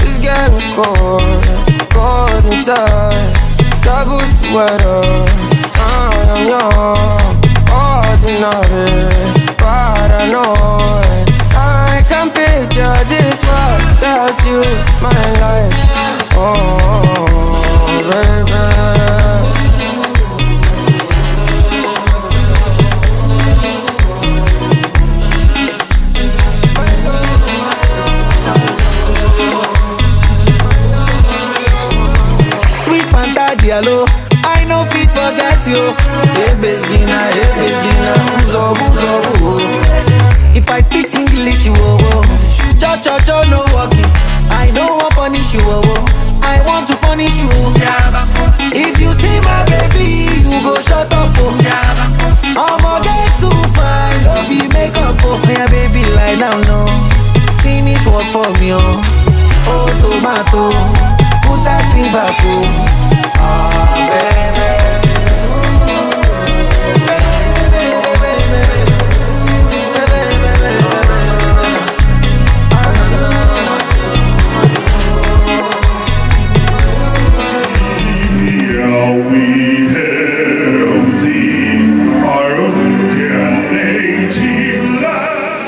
It's getting cold, cold inside. Double sweater, I am young, ordinary, paranoid. I can picture this world without you, my life. Oh, baby. Diallo, I know fit forget you. Hey Bezina, uzo, uzo, uzo. If I speak English, you cho, no walking. I don't want punish you, I want to punish you. If you see my baby, you go shut up. I'ma get too fine, don't be makeup. Yeah, baby, lie down, no. Finish work for me, oh tomato, put that thing back,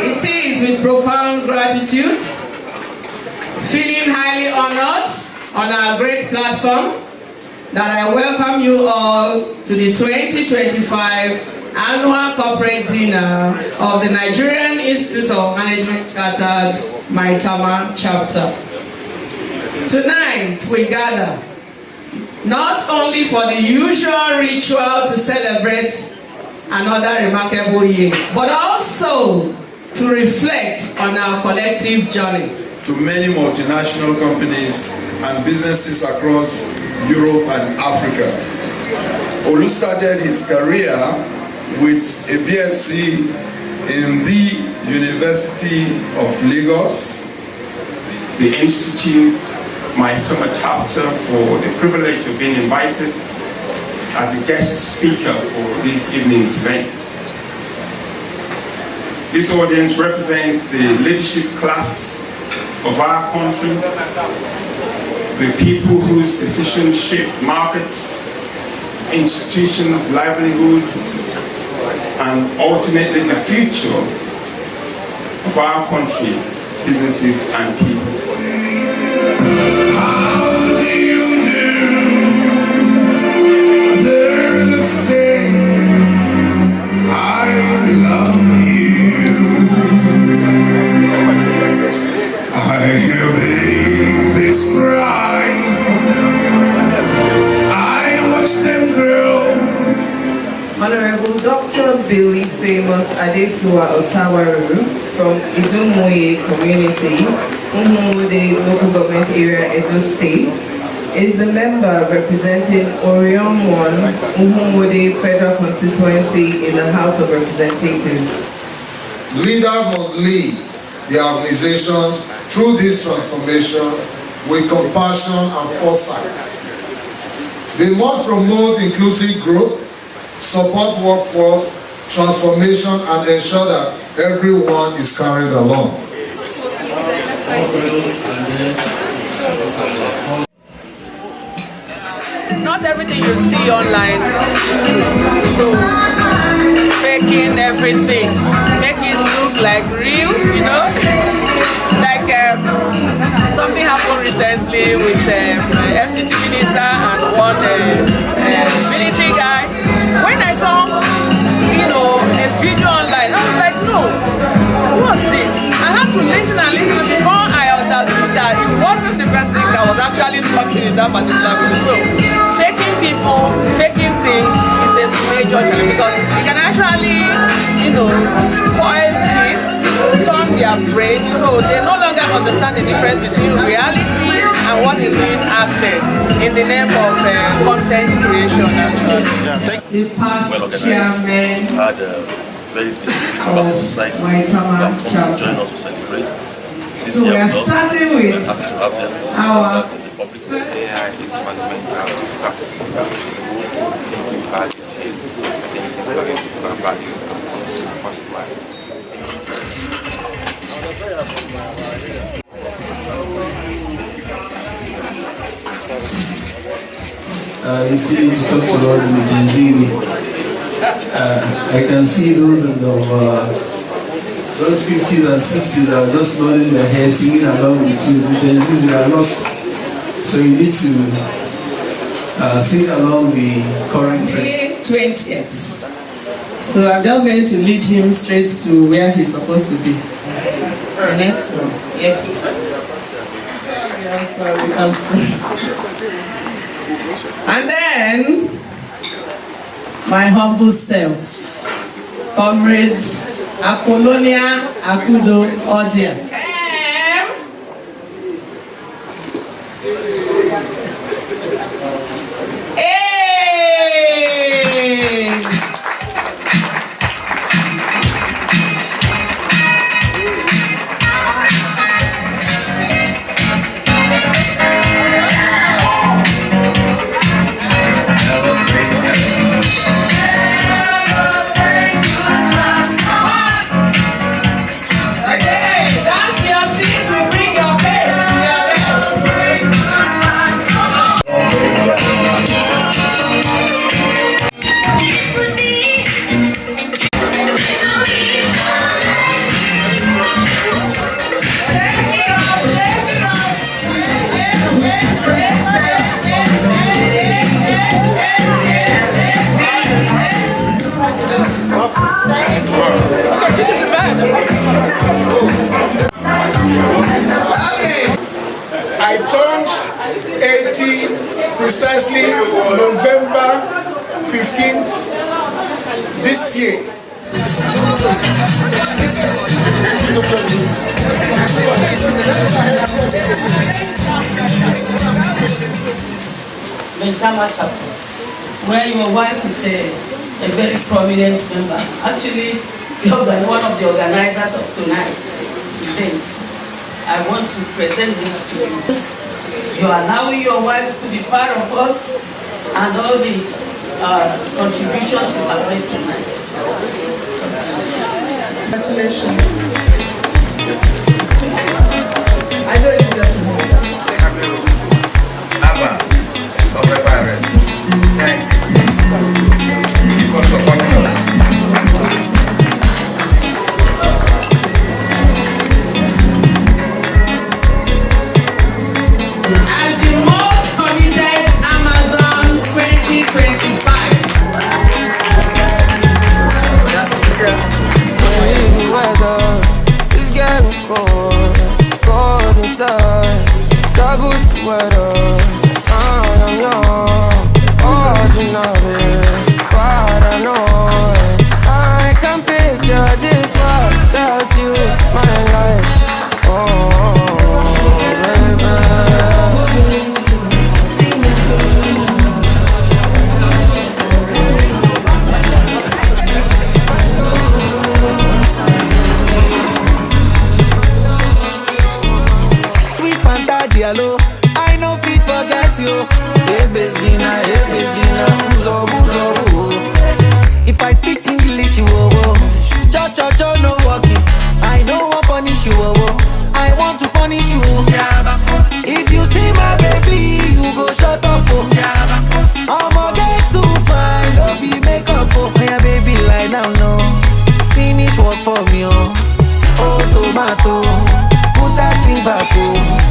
It is with profound gratitude, feeling highly honored on our great platform, that I welcome you all to the 2025 Annual Corporate Dinner of the Nigerian Institute of Management Chartered Maitama Chapter. Tonight we gather not only for the usual ritual to celebrate another remarkable year, but also to reflect on our collective journey. To many multinational companies and businesses across Europe and Africa. Olu started his career with a BSc in the University of Lagos. The Institute Maitama Chapter for the privilege of being invited as a guest speaker for this evening's event. This audience represents the leadership class of our country, the people whose decisions shape markets, institutions, livelihoods, and ultimately the future of our country, businesses, and people. How do you do? There's a thing I love you. I hear babies cry. I watch them grow. Honorable Dr. Billy Famous Adesua Osawaru from Idumuye Community, Umude Local Government Area, Edo State, is the member representing Orion 1, Umude Federal Constituency in the House of Representatives. Leaders must lead their organizations through this transformation with compassion and foresight. They must promote inclusive growth, support workforce transformation, and ensure that everyone is carried along. Not everything you see online is true. So, faking everything, make it look like real, you know? Like something happened recently with FCT minister and one military guy. When I saw, a video online, I was like, no, what's this? I had to listen before I understood that it wasn't the person that was actually talking in that particular video. So, faking people, faking things is a major challenge because it can actually, spoil kids, turn their brain, so they no longer understand the difference between reality and what is being acted in the name of content creation. The past chairman had a very distinguished members of society who have come to join us to celebrate. This so year we are starting with happy to have them our in the public sector. AI is fundamental to starting value chain. I think people are looking for value and customize. you still need to talk to all the Gen Z. I can see those in those 50s and 60s are just nodding their head, singing along with you. The Gen Zs are lost. So you need to sing along the current trend. 20th. So I'm just going to lead him straight to where he's supposed to be. The next one. Yes. I'm sorry. And then my humble self, Comrade Apollonia Akudo Odia. I turned 80 precisely November 15th this year. Mensama chapter, where your wife is a very prominent member. Actually, one of the organizers of tonight's event. I want to present this to you. You are allowing your wife to be part of us and all the contributions you have made tonight. Congratulations. I know you got to know. Abba, of the virus. Thank you for supporting us. I know fit forget you. Hey Bezina, uzo, uzo, uzo. If I speak English, you cho, no walking. I don't want punish you, I want to punish you. If you see my baby, you go shut up. I'ma get too fine, don't be makeup. Oh yeah, baby, lie down, no. Finish work for me, oh tomato, put that thing back, oh.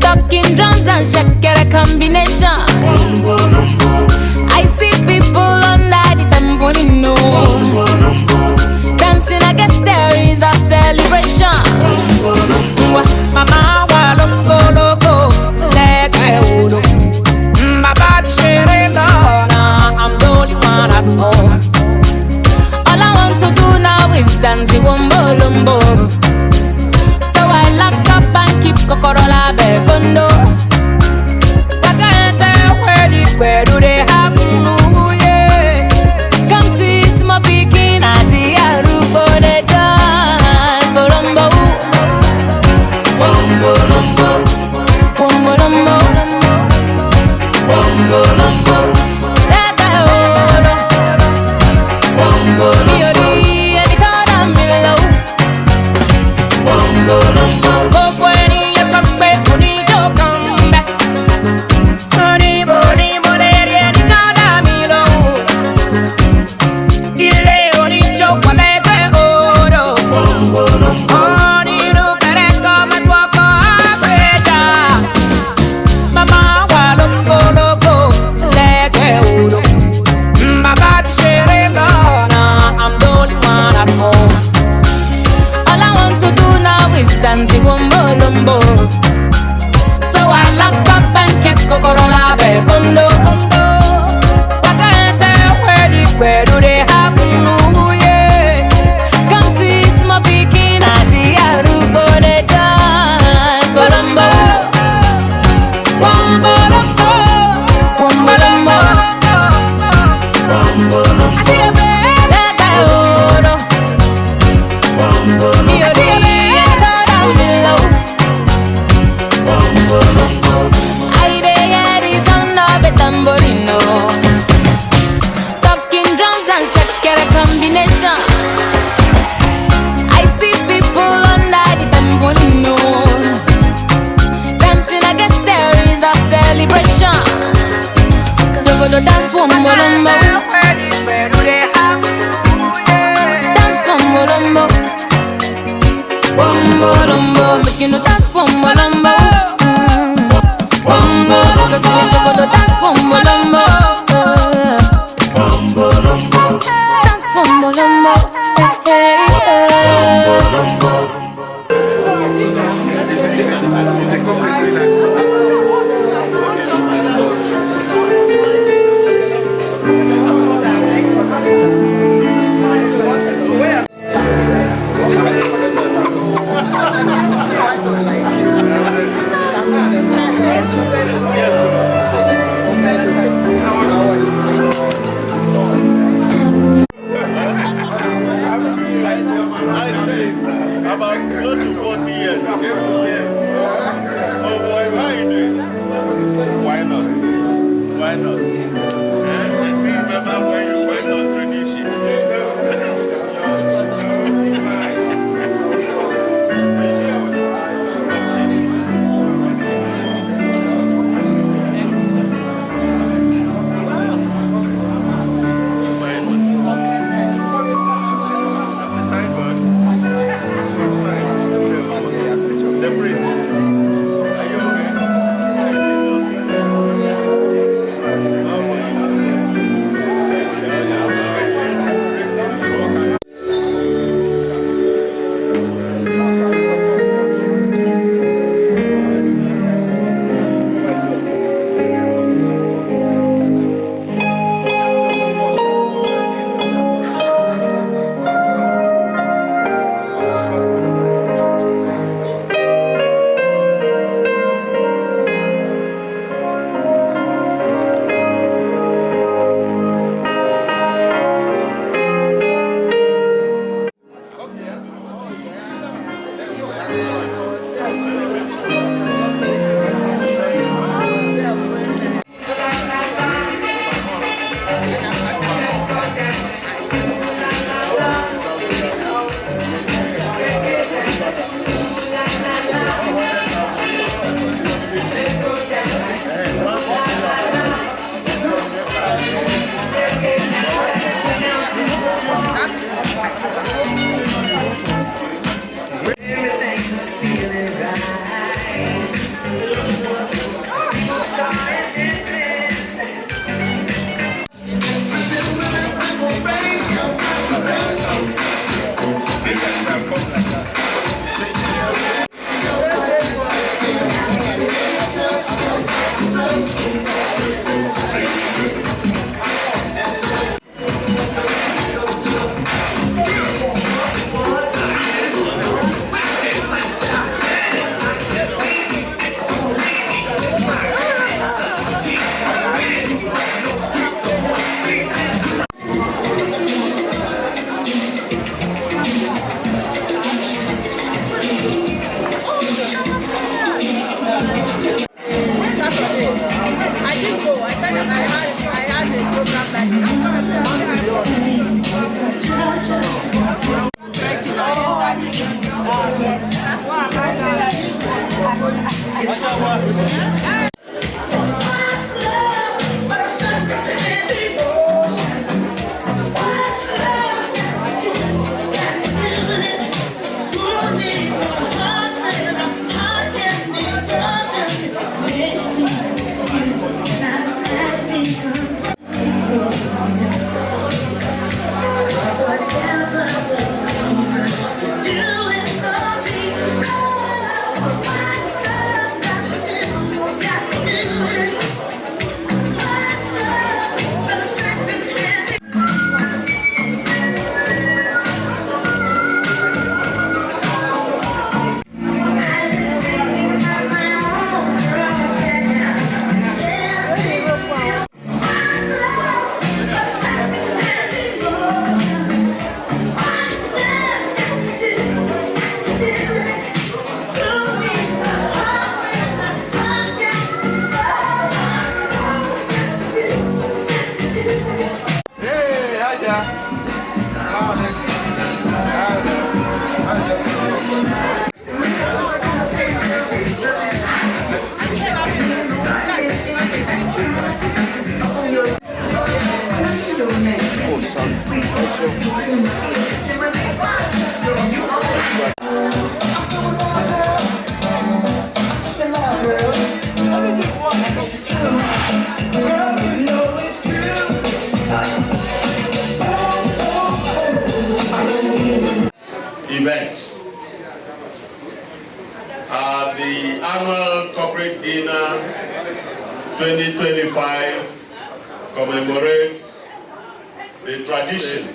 Talking drums and shakera combination. I see people under the tamborino dancing. I guess there is a celebration. Mama wa loco loco, like I would. kokoro labe kondo. Wakante where do they happen? Yeah. Come see small pikin at the arugo de dan bolombo. Wombo lombo, wombo lombo, wombo lombo. Leka oro, wombo lombo. Miori enikana milo, wombo lombo. Bokweni yesokbe unijo kambe. Boni boni boneri enikana milo. Ile unijo kwalebe oro, wombo lombo. Dancing wombo lombo. So I locked up and kept kokoro labe kondo. Wakante where do they happen? Yeah. Come see small pikin at the arugo de dan bolombo. Wombo lombo, wombo lombo, wombo lombo. Leka oro, wombo lombo. Tamborino, talking drums and shakera combination. I see people under the tamborino dancing. I guess there is a celebration. Jogodo dance wombo lombo, dance wombo lombo, wombo lombo. Make you know dance wombo lombo. Cause we need to go to dance wombo lombo. Wombo lombo. Dance wombo lombo. Hey, hey. Wombo About close to 40 years. Oh boy, why are you doing? Why not? Why not? I still remember when you went on traineeship. Are you okay? Events. The annual corporate dinner 2025 commemorates the tradition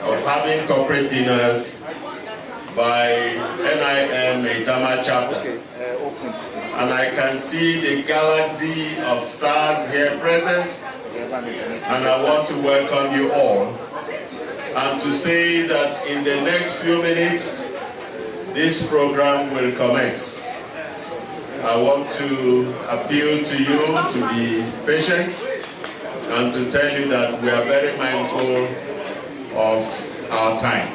of having corporate dinners by NIM Maitama chapter. And I can see the galaxy of stars here present, and I want to welcome you all and to say that in the next few minutes this program will commence. I want to appeal to you to be patient and to tell you that we are very mindful of our time.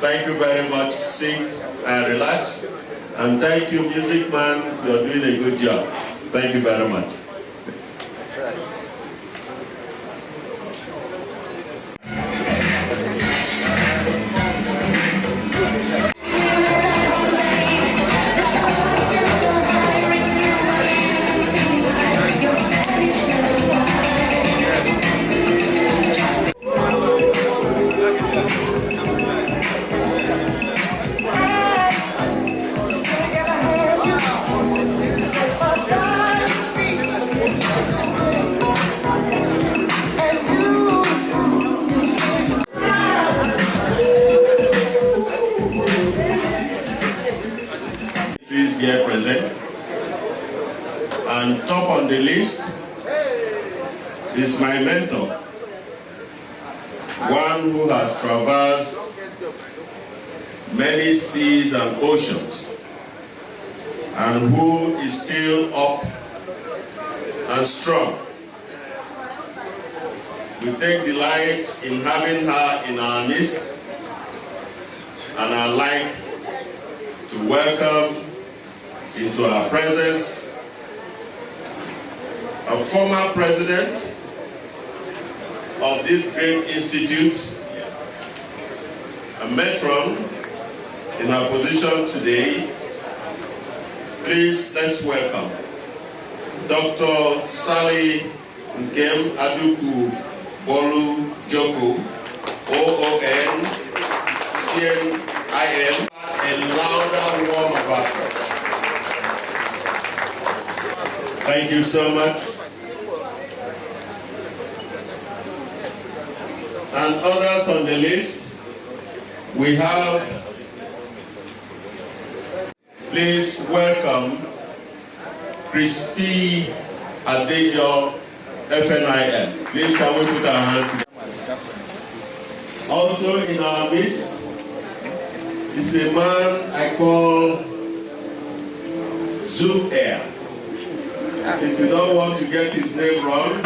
Thank you very much. Sit and relax. And thank you, Music Man. You're doing a good job. Thank you very much. Here present, and top on the list is my mentor, one who has traversed many seas and oceans and who is still up and strong. We take delight in having her in our midst, and I'd like to welcome into our presence a former president of this great institute, a matron in our position today. Please, let's welcome Dr. Sally Nkem Aduku Bolu Joko, OON, CNIM, a louder warm of applause. Thank you so much. And others on the list, we have, please welcome Christy Adejo, FNIM. Please can we put our hands together. Also in our midst is the man I call Zoom Air. If you don't want to get his name wrong,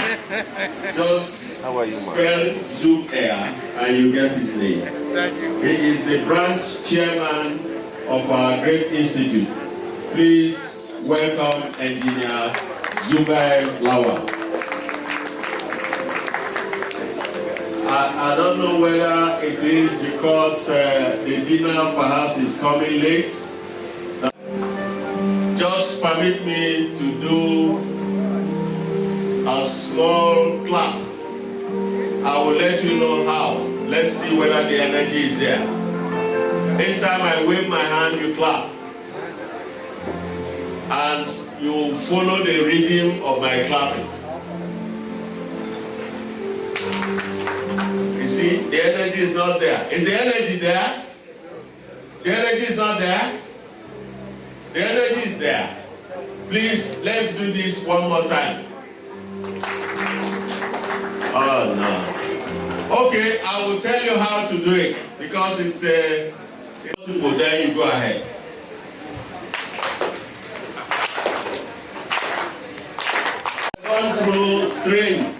just spell Zoom Air and you get his name. He is the branch chairman of our great institute. Please welcome Engineer Zubair Lawal. I don't know whether it is because the dinner perhaps is coming late. Just permit me to do a small clap. I will let you know how. Let's see whether the energy is there. Each time I wave my hand, you clap. And you follow the rhythm of my clapping. You see, the energy is not there. Is the energy there? The energy is not there? The energy is there. Please, let's do this one more time. Oh no. Okay, I will tell you how to do it because it's possible. Then you go ahead. Gone through train,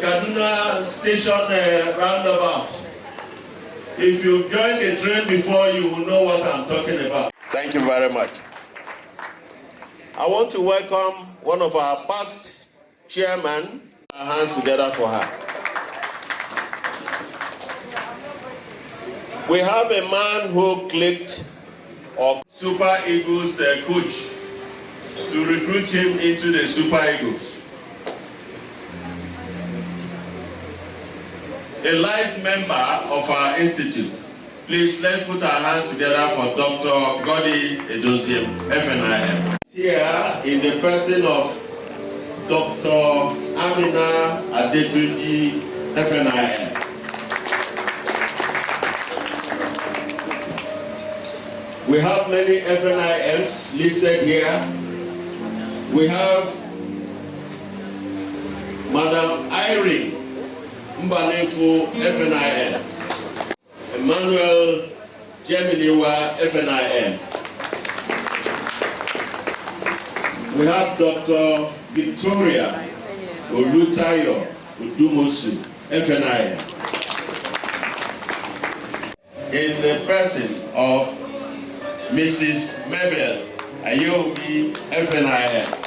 Kaduna station roundabout. If you join the train before, you will know what I'm talking about. Thank you very much. I want to welcome one of our past chairmen. Our hands together for her. We have a man who clicked of Super Eagles coach to recruit him into the Super Eagles. A life member of our institute. Please, let's put our hands together for Dr. Godi Edoziem, FNIM. Here, in the person of Dr. Amina Adetuji, FNIM. We have many FNIMs listed here. We have Madam Irene Mbanefu, FNIM. Emmanuel Geminiwa, FNIM. We have Dr. Victoria Olutayo Udumosu, FNIM. In the person of Mrs. Mabel Ayobi, FNIM.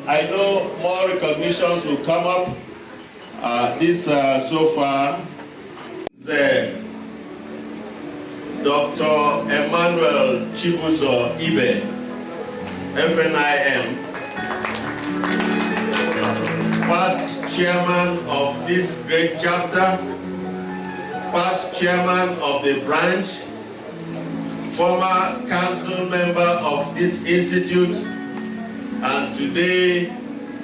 I know more recognitions will come up. This so far is Dr. Emmanuel Chibuzo Ibe, FNIM, past chairman of this great chapter, past chairman of the branch, former council member of this institute, and today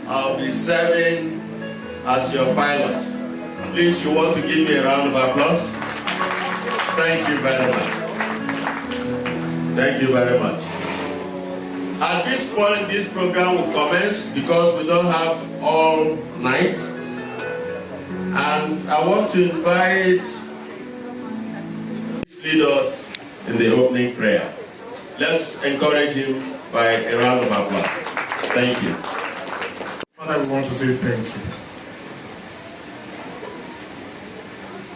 I'll be serving as your pilot. Please, you want to give me a round of applause? Thank you very much. Thank you very much. At this point, this program will commence because we don't have all night. And I want to invite leaders in the opening prayer. Let's encourage him by a round of applause. Thank you. Father, we want to say thank you.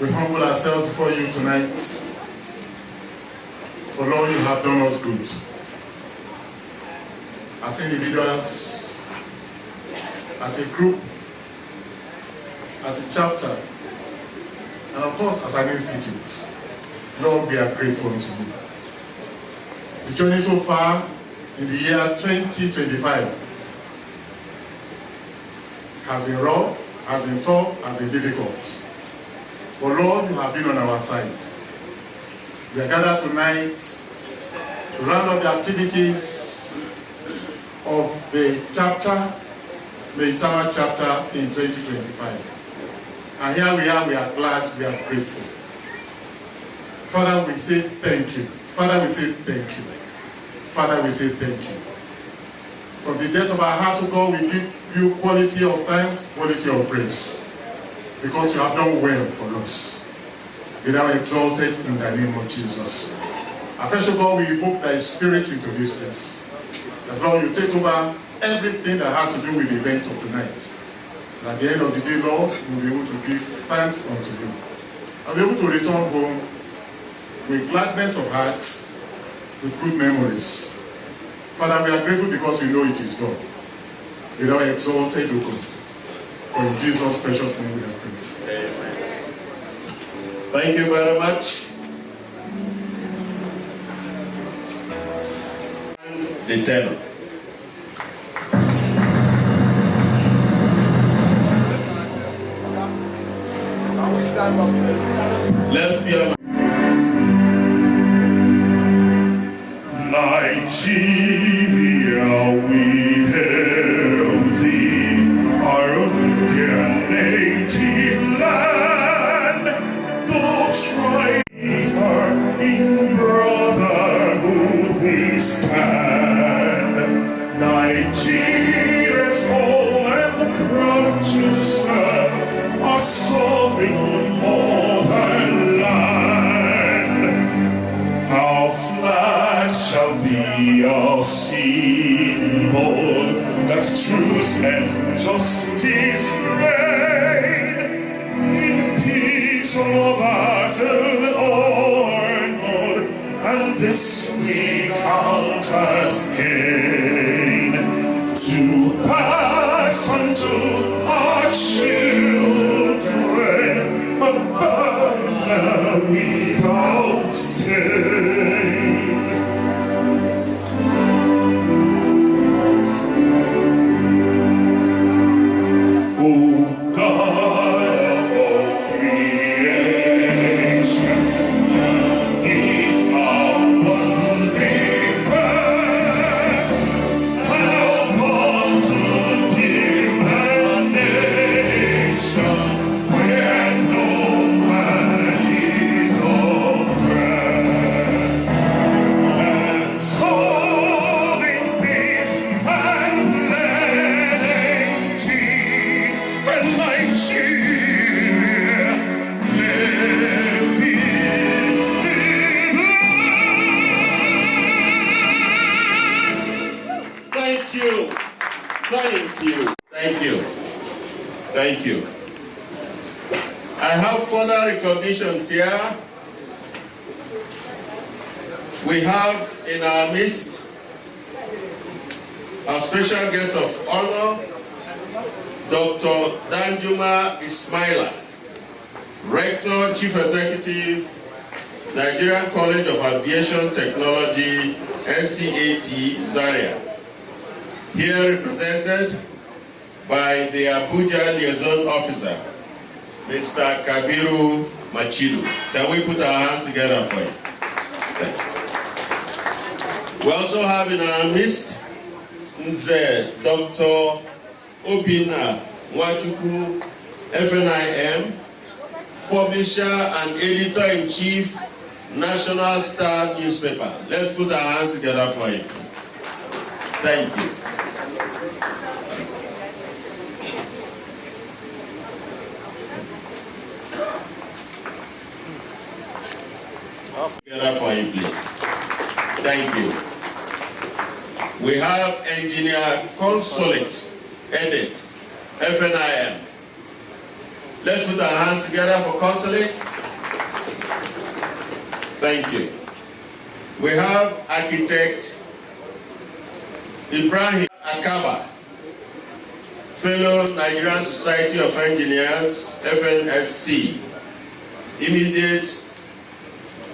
We humble ourselves before you tonight. For Lord, you have done us good. As individuals, as a group, as a chapter, and of course as an institute. Lord, we are grateful to you. The journey so far in the year 2025 has been rough, has been tough, has been difficult. But Lord, you have been on our side. We are gathered tonight to round up the activities of the chapter, the Itama chapter in 2025. And here we are glad, we are grateful. Father, we say thank you. Father, we say thank you. Father, we say thank you. From the depth of our hearts, O God, we give you quality of thanks, quality of praise. Because you have done well for us. Be thou exalted in the name of Jesus. Afresh, O God, we evoke thy spirit into this place. That Lord, you take over everything that has to do with the event of tonight. And at the end of the day, Lord, we'll be able to give thanks unto you. And be able to return home with gladness of hearts, with good memories. Father, we are grateful because we know it is done. With our exalted, O God. For in Jesus' precious name we have prayed. Amen. Thank you very much. The tenor. Let's be a Nigeria, we hail thee, our dear native land. Those tribes are in brotherhood we stand. Nigeria's whole and proud to serve our sovereign motherland. Our flag shall be our symbol that truth and justice reign. In peace or battle or not, and this we count as gain, to pass unto our children a banner without stain. O God of all creation, these are one big past. Help us to build a nation where no man is oppressed, and so in peace and plenty, and Nigeria may be blessed. Thank you. Thank you. Thank you. Thank you. I have further recognitions here. We have in our midst a special guest of honor, Dr. Danjuma Ismaila, Rector, Chief Executive, Nigerian College of Aviation Technology, NCAT, Zaria. Here represented by the Abuja Liaison Officer, Mr. Kabiru Machidu. Can we put our hands together for him? We also have in our midst Nze Dr. Obina Nwachukwu, FNIM, publisher and editor-in-chief, National Star newspaper. Let's put our hands together for him. Thank you. Together for him, please. Thank you. We have Engineer Consolate Edit, FNIM. Let's put our hands together for Consolate. Thank you. We have Architect Ibrahim Akaba, Fellow Nigerian Society of Engineers, FNSC, immediate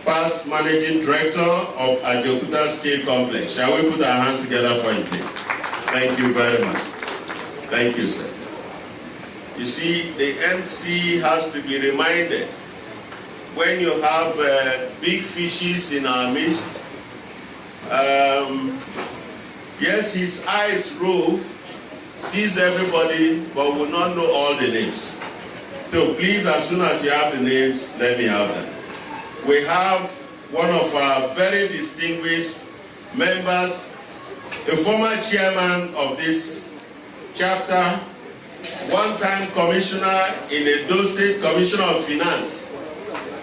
past Managing Director of Ajaokuta State Complex. Shall we put our hands together for him, please? Thank you very much. Thank you, sir. You see, the MC has to be reminded when you have big fishes in our midst. Yes, his eyes rove, sees everybody, but will not know all the names. So please, as soon as you have the names, let me have them. We have one of our very distinguished members, a former chairman of this chapter, one-time commissioner in Edo State Commissioner of Finance.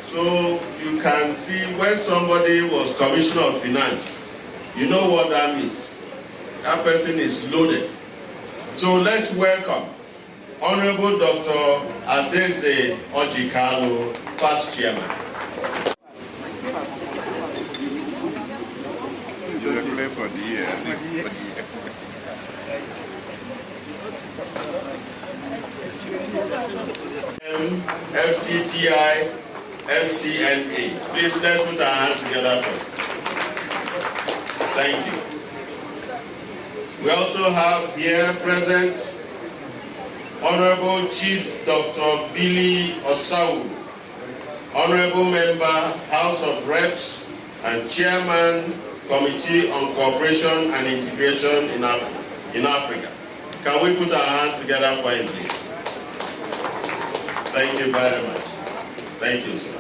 So you can see when somebody was Commissioner of Finance, you know what that means. That person is loaded. So let's welcome Honorable Dr. Adeze Ojikalu, past chairman. only for the year. FCTI, FCNA. Please let's put our hands together for it. Thank you. We also have here present Honorable Chief Dr. Billy Osawu, Honorable Member, House of Reps, and Chairman, Committee on Cooperation and Integration in Africa. Can we put our hands together for him, please? Thank you very much. Thank you, sir.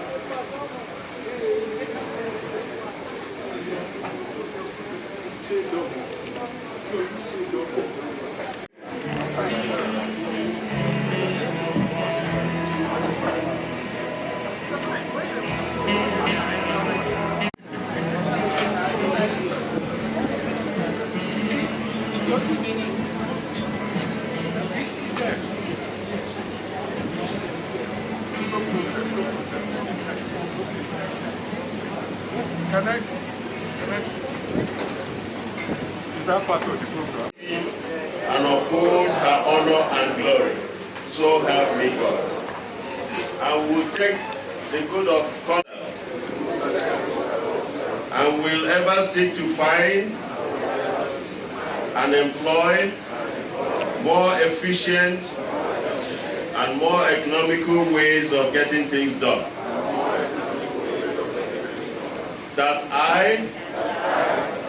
Is that part of the program? And uphold her honor and glory. So help me God. And will take the code of conduct and will ever seek to find and employ more efficient and more economical ways of getting things done. That I,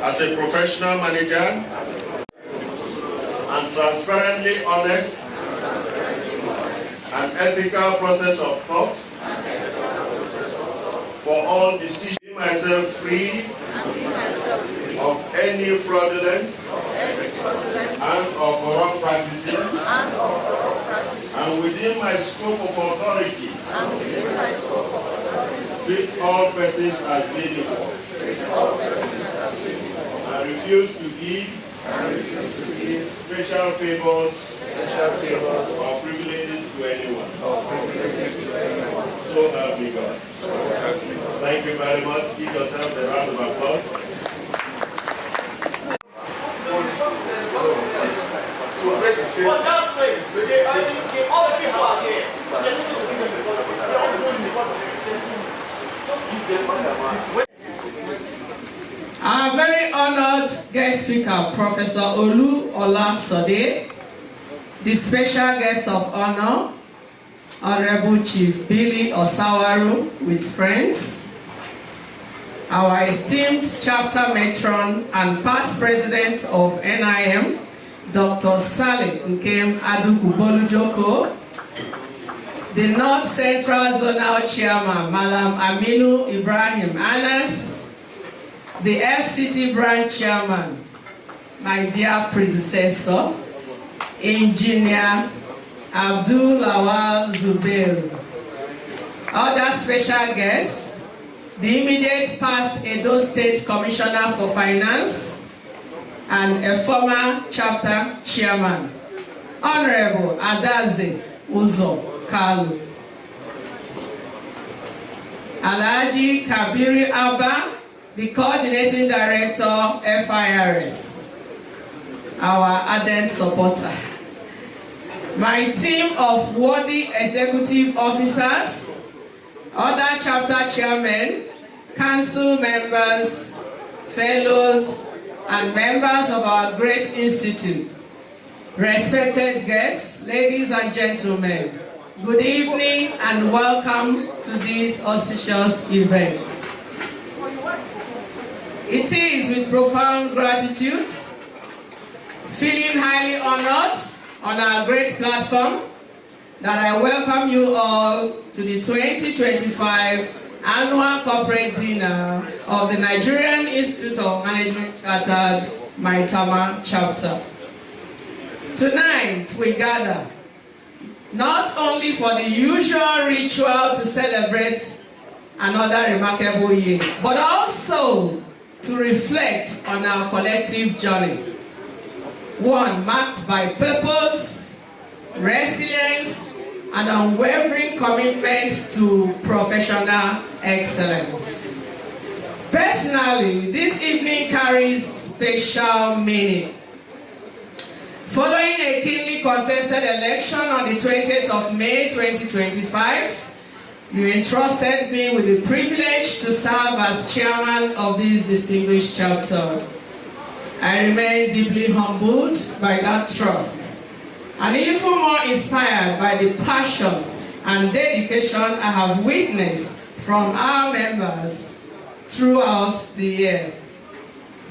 as a professional manager, and transparently honest and ethical process of thought for all decisions, myself free of any fraudulent and or corrupt practices, and within my scope of authority, treat all persons as being equal, and refuse to give special favors or privileges to anyone. So help me God. Thank you very much. Give yourselves a round of applause. For that place, all the people are here. There's nothing to give them because they're all going in the government. Just give them Our very honored guest speaker, Professor Olu Olasode, the special guest of honor, Honorable Chief Billy Osawaru with friends, our esteemed chapter matron and past president of NIM, Dr. Saleh Nkem Adukubolujoko, the North Central Zonal Chairman, Malam Aminu Ibrahim Anas, the FCT branch chairman, my dear predecessor, Engineer Abdul Lawal Zubair. Other special guests, the immediate past Edo State Commissioner for Finance and a former chapter chairman, Honorable Adaze Uzo Kalu. Alhaji Kabiri Abba, the coordinating director, FIRS, our ardent supporter. My team of worthy executive officers, other chapter chairmen, council members, fellows, and members of our great institute. Respected guests, ladies and gentlemen, good evening and welcome to this auspicious event. It is with profound gratitude, feeling highly honored on our great platform, that I welcome you all to the 2025 Annual Corporate Dinner of the Nigerian Institute of Management Chartered Maitama Chapter. Tonight we gather not only for the usual ritual to celebrate another remarkable year, but also to reflect on our collective journey. One marked by purpose, resilience, and unwavering commitment to professional excellence. Personally, this evening carries special meaning. Following a keenly contested election on the 20th of May 2025, you entrusted me with the privilege to serve as chairman of this distinguished chapter. I remain deeply humbled by that trust, and even more inspired by the passion and dedication I have witnessed from our members throughout the year.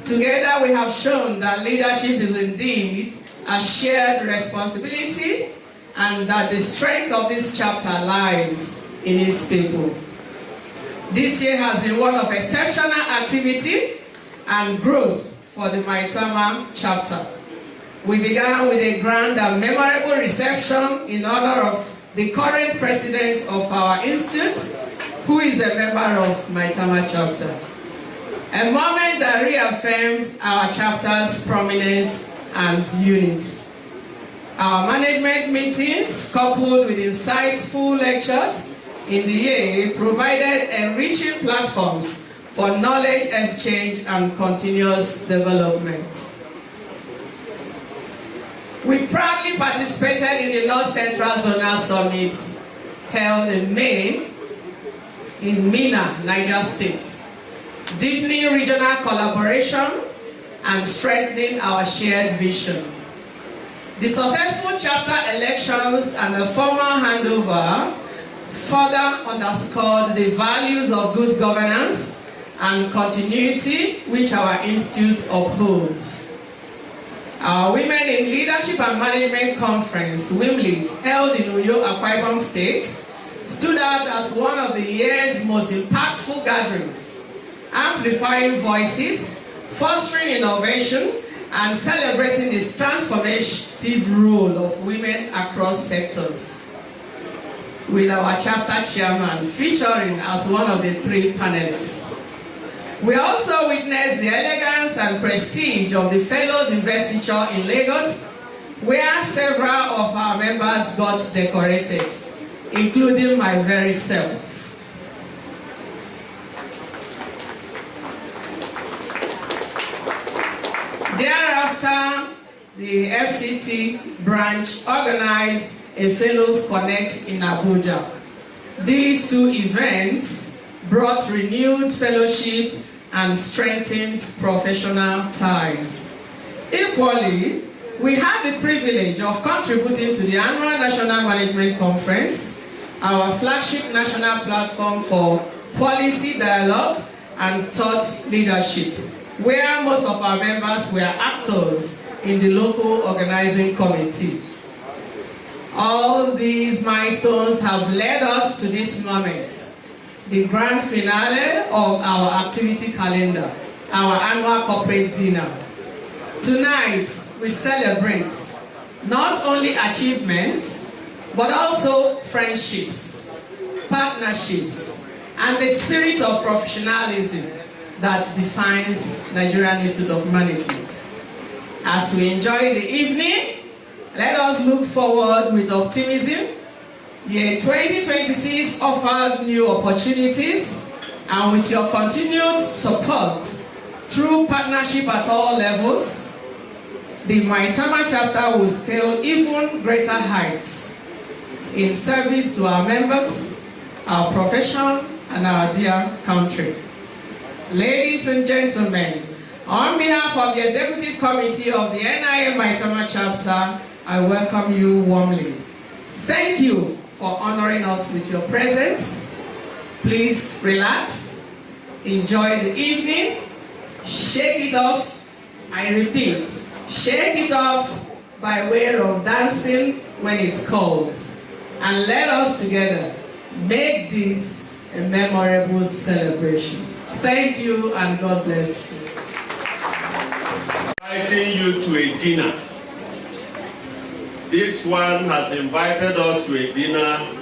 Together we have shown that leadership is indeed a shared responsibility, and that the strength of this chapter lies in its people. This year has been one of exceptional activity and growth for the Maitama chapter. We began with a grand and memorable reception in honor of the current president of our institute, who is a member of Maitama chapter. A moment that reaffirmed our chapter's prominence and unity. Our management meetings, coupled with insightful lectures in the year, provided enriching platforms for knowledge exchange and continuous development. We proudly participated in the North Central Zonal Summit held in May in Minna, Niger State, deepening regional collaboration and strengthening our shared vision. The successful chapter elections and the formal handover further underscored the values of good governance and continuity which our institute upholds. Our Women in Leadership and Management Conference, WIMLEAD, held in Uyo, Akwa Ibom State, stood out as one of the year's most impactful gatherings, amplifying voices, fostering innovation, and celebrating this transformative role of women across sectors, with our chapter chairman featuring as one of the 3 panelists. We also witnessed the elegance and prestige of the Fellows Investiture in Lagos, where several of our members got decorated, including my very self. Thereafter, the FCT branch organized a Fellows Connect in Abuja. These 2 events brought renewed fellowship and strengthened professional ties. Equally, we had the privilege of contributing to the annual National Management Conference, our flagship national platform for policy dialogue and thought leadership, where most of our members were actors in the local organizing committee. All these milestones have led us to this moment, the grand finale of our activity calendar, our annual corporate dinner. Tonight, we celebrate not only achievements, but also friendships, partnerships, and the spirit of professionalism that defines Nigerian Institute of Management. As we enjoy the evening, let us look forward with optimism. Year 2026 offers new opportunities, and with your continued support through partnership at all levels, the Maitama chapter will scale even greater heights in service to our members, our profession, and our dear country. Ladies and gentlemen, on behalf of the Executive Committee of the NIM Maitama chapter, I welcome you warmly. Thank you for honoring us with your presence. Please relax, enjoy the evening, shake it off. I repeat, shake it off by way of dancing when it calls. And let us together make this a memorable celebration. Thank you and God bless you. Inviting you to a dinner. This one has invited us to a dinner,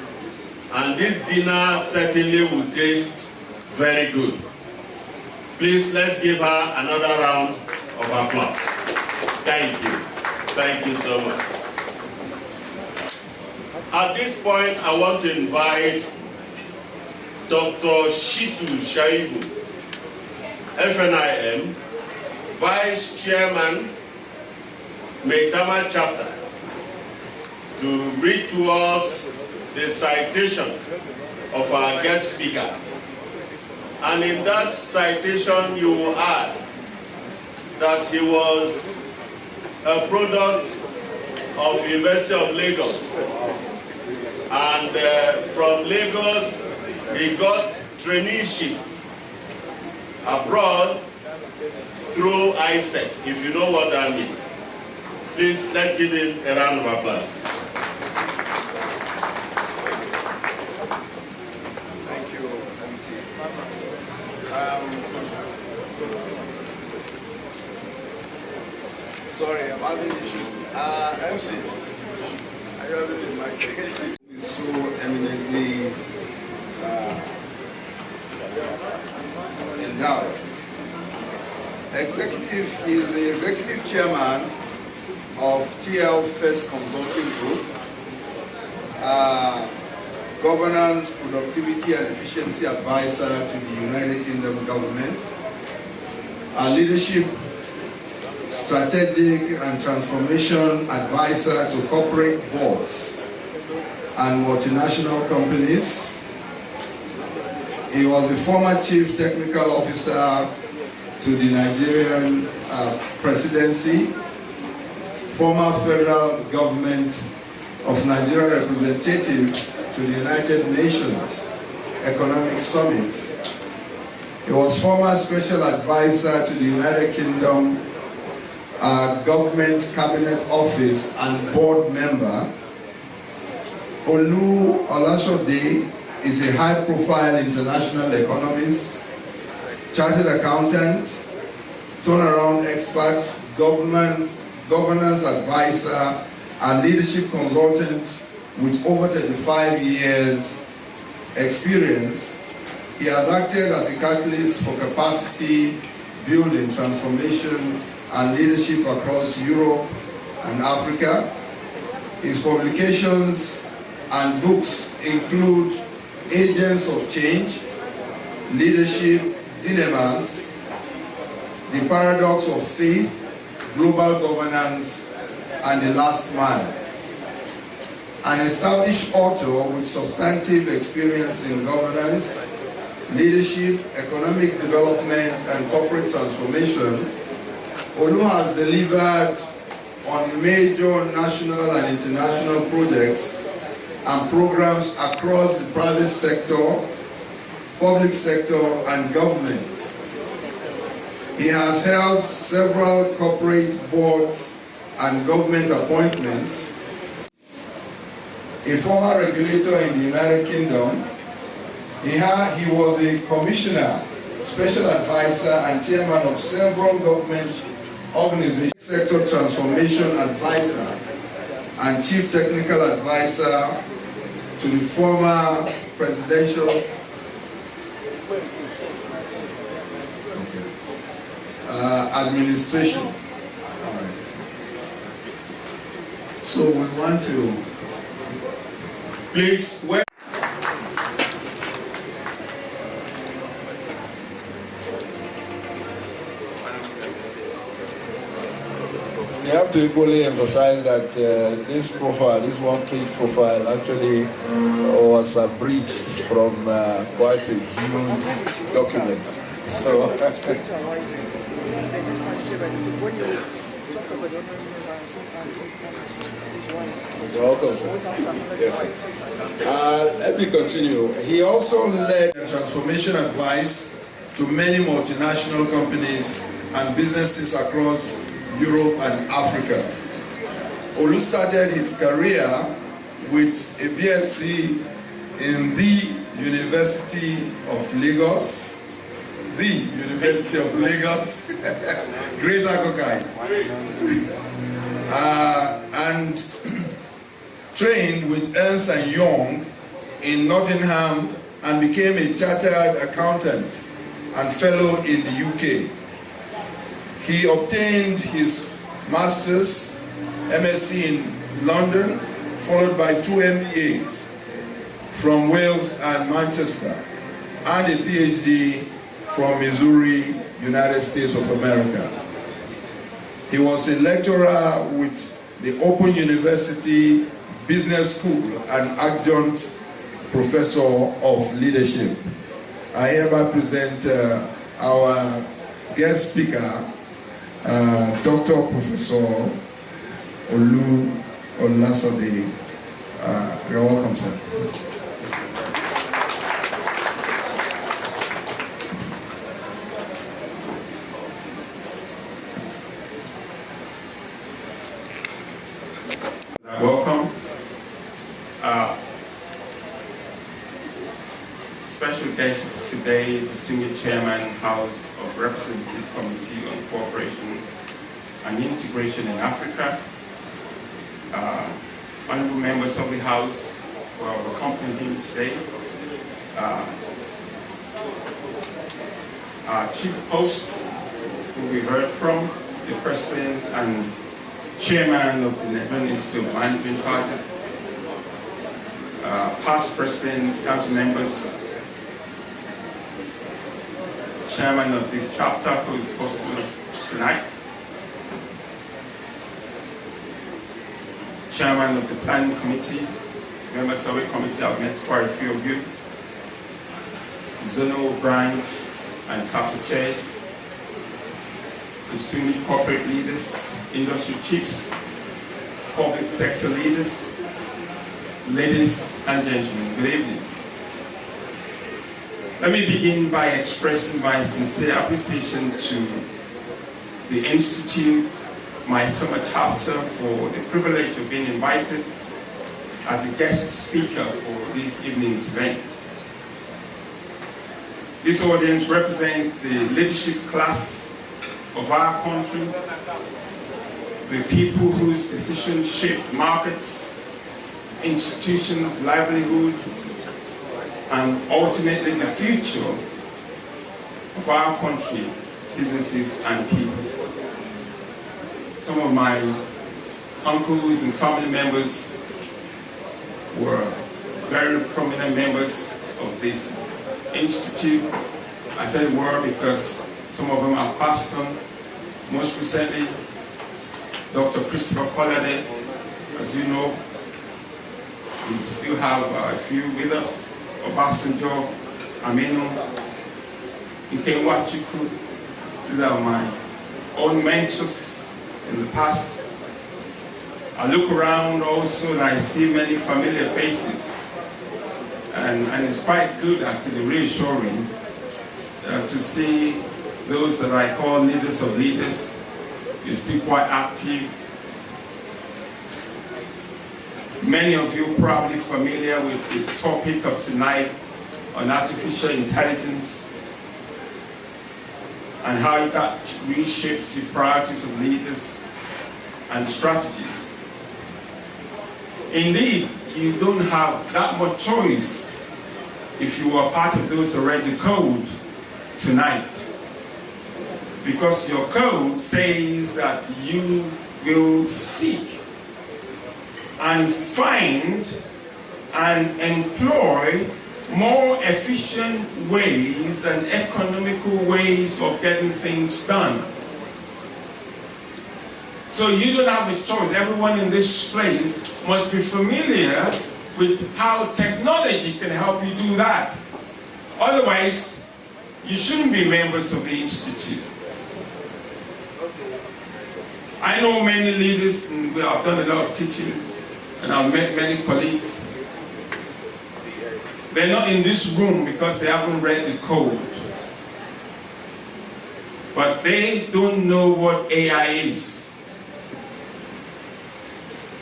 and this dinner certainly will taste very good. Please, let's give her another round of applause. Thank you. Thank you so much. At this point, I want to invite Dr. Shitu Shaibu, FNIM, Vice Chairman, Maitama Chapter, to read to us the citation of our guest speaker. And in that citation, you will add that he was a product of University of Lagos. And from Lagos, he got traineeship abroad through ISEC, if you know what that means. Please, let's give him a round of applause. Thank you, MC. Sorry, I'm having issues. MC, are you having the mic? He's so eminently endowed. He is the executive chairman of TL First Consulting Group, governance, productivity and efficiency advisor to the United Kingdom government, leadership, strategic and transformation advisor to corporate boards and multinational companies. He was the former chief technical officer to the Nigerian presidency, former federal government of Nigeria representative to the United Nations Economic Summit. He was former special advisor to the United Kingdom Government Cabinet Office and board member. Olu Olasode is a high-profile international economist, chartered accountant, turnaround expert, governance advisor, and leadership consultant with over 35 years experience. He has acted as a catalyst for capacity building, transformation, and leadership across Europe and Africa. His publications and books include Agents of Change, Leadership Dilemmas, The Paradox of Faith, Global Governance, and The Last Mile. An established author with substantive experience in governance, leadership, economic development, and corporate transformation, Olu has delivered on major national and international projects and programs across the private sector, public sector, and government. He has held several corporate boards and government appointments. A former regulator in the United Kingdom, he was a commissioner, special advisor, and chairman of several government organizations, sector transformation advisor, and chief technical advisor to the former presidential administration. All right. So we want to please wait. We have to equally emphasize that this profile, this one-page profile, actually was abridged from quite a huge document. So, you're welcome, sir. Yes, sir. Let me continue. He also led transformation advice to many multinational companies and businesses across Europe and Africa. Olu started his career with a BSc in the University of Lagos, Greater Cockite, and trained with Ernst & Young in Nottingham and became a chartered accountant and fellow in the UK. He obtained his master's, MSc in London, followed by 2 MBAs from Wales and Manchester, and a PhD from Missouri, United States of America. He was a lecturer with the Open University Business School and adjunct professor of leadership. I hereby present our guest speaker, Dr. Professor Olu Olasode. You're welcome, sir. Welcome. Special guests today, Distinguished Chairman, House of Representatives Committee on Cooperation and Integration in Africa, honorable members of the House who have accompanied him today, our chief host, who we heard from, the President and Chairman of the Netherlands Institute of Management Chartered, past presidents, council members, Chairman of this chapter who is hosting us tonight, Chairman of the Planning Committee, members of the committee, I've met quite a few of you, zonal branch and chapter chairs, distinguished corporate leaders, industry chiefs, public sector leaders, ladies and gentlemen, good evening. Let me begin by expressing my sincere appreciation to the Institute, my summer chapter, for the privilege of being invited as a guest speaker for this evening's event. This audience represents the leadership class of our country, the people whose decisions shape markets, institutions, livelihoods, and ultimately the future of our country, businesses and people. Some of my uncles and family members were very prominent members of this institute. I said were because some of them are passed on. Most recently, Dr. Christopher Collade, as you know, we still have a few with us. Obasanjo, Aminu, Nkewachuku. These are my own mentors in the past. I look around also and I see many familiar faces. And it's quite good, actually, reassuring to see those that I call leaders of leaders. You're still quite active. Many of you probably familiar with the topic of tonight on artificial intelligence and how that reshapes the priorities of leaders and strategies. Indeed, you don't have that much choice if you are part of those who read the code tonight, because your code says that you will seek and find and employ more efficient ways and economical ways of getting things done. So you don't have a choice. Everyone in this place must be familiar with how technology can help you do that. Otherwise, you shouldn't be members of the Institute. I know many leaders, and I've done a lot of teachings, and I've met many colleagues. They're not in this room because they haven't read the code. But they don't know what AI is.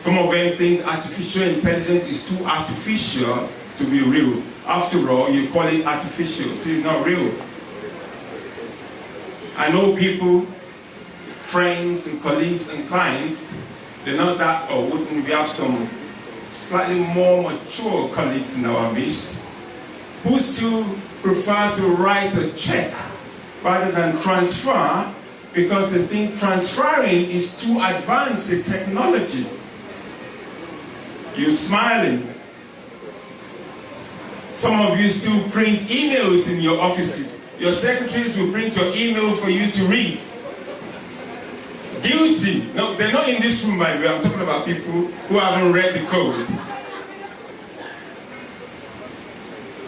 Some of them think artificial intelligence is too artificial to be real. After all, you call it artificial, so it's not real. I know people, friends and colleagues and clients, they're not that old, and we have some slightly more mature colleagues in our midst who still prefer to write a check rather than transfer because they think transferring is too advanced a technology. You're smiling. Some of you still print emails in your offices. Your secretaries will print your email for you to read. guilty. No, they're not in this room, by the way. I'm talking about people who haven't read the code.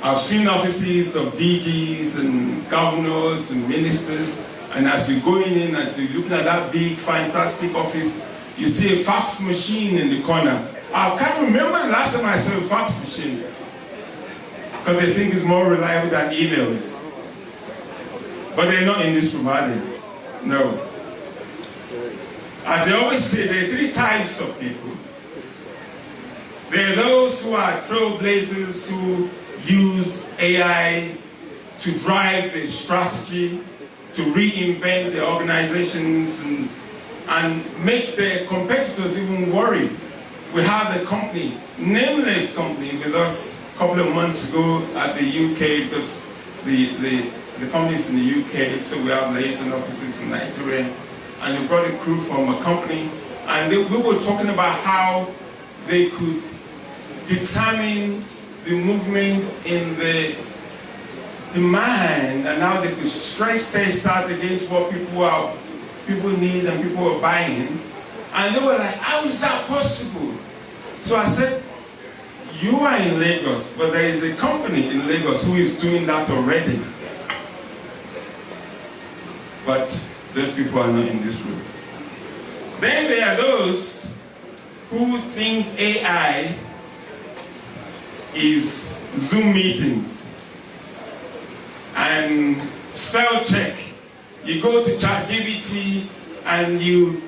I've seen offices of DGs and governors and ministers, and as you're going in, as you're looking at that big, fantastic office, you see a fax machine in the corner. I can't remember the last time I saw a fax machine, because they think it's more reliable than emails. But they're not in this room, are they? No. As they always say, there are three types of people. There are those who are trailblazers who use AI to drive their strategy, to reinvent their organizations and make their competitors even worried. We have a company, nameless company, with us a couple of months ago at the UK, because the company's in the UK, so we have liaison offices in Nigeria, and we brought a crew from a company, and we were talking about how they could determine the movement in the demand, and how they could stress test that against what people need and people are buying. And they were like, how is that possible? So I said, you are in Lagos, but there is a company in Lagos who is doing that already. But those people are not in this room. Then there are those who think AI is Zoom meetings and spell check. You go to ChatGPT and you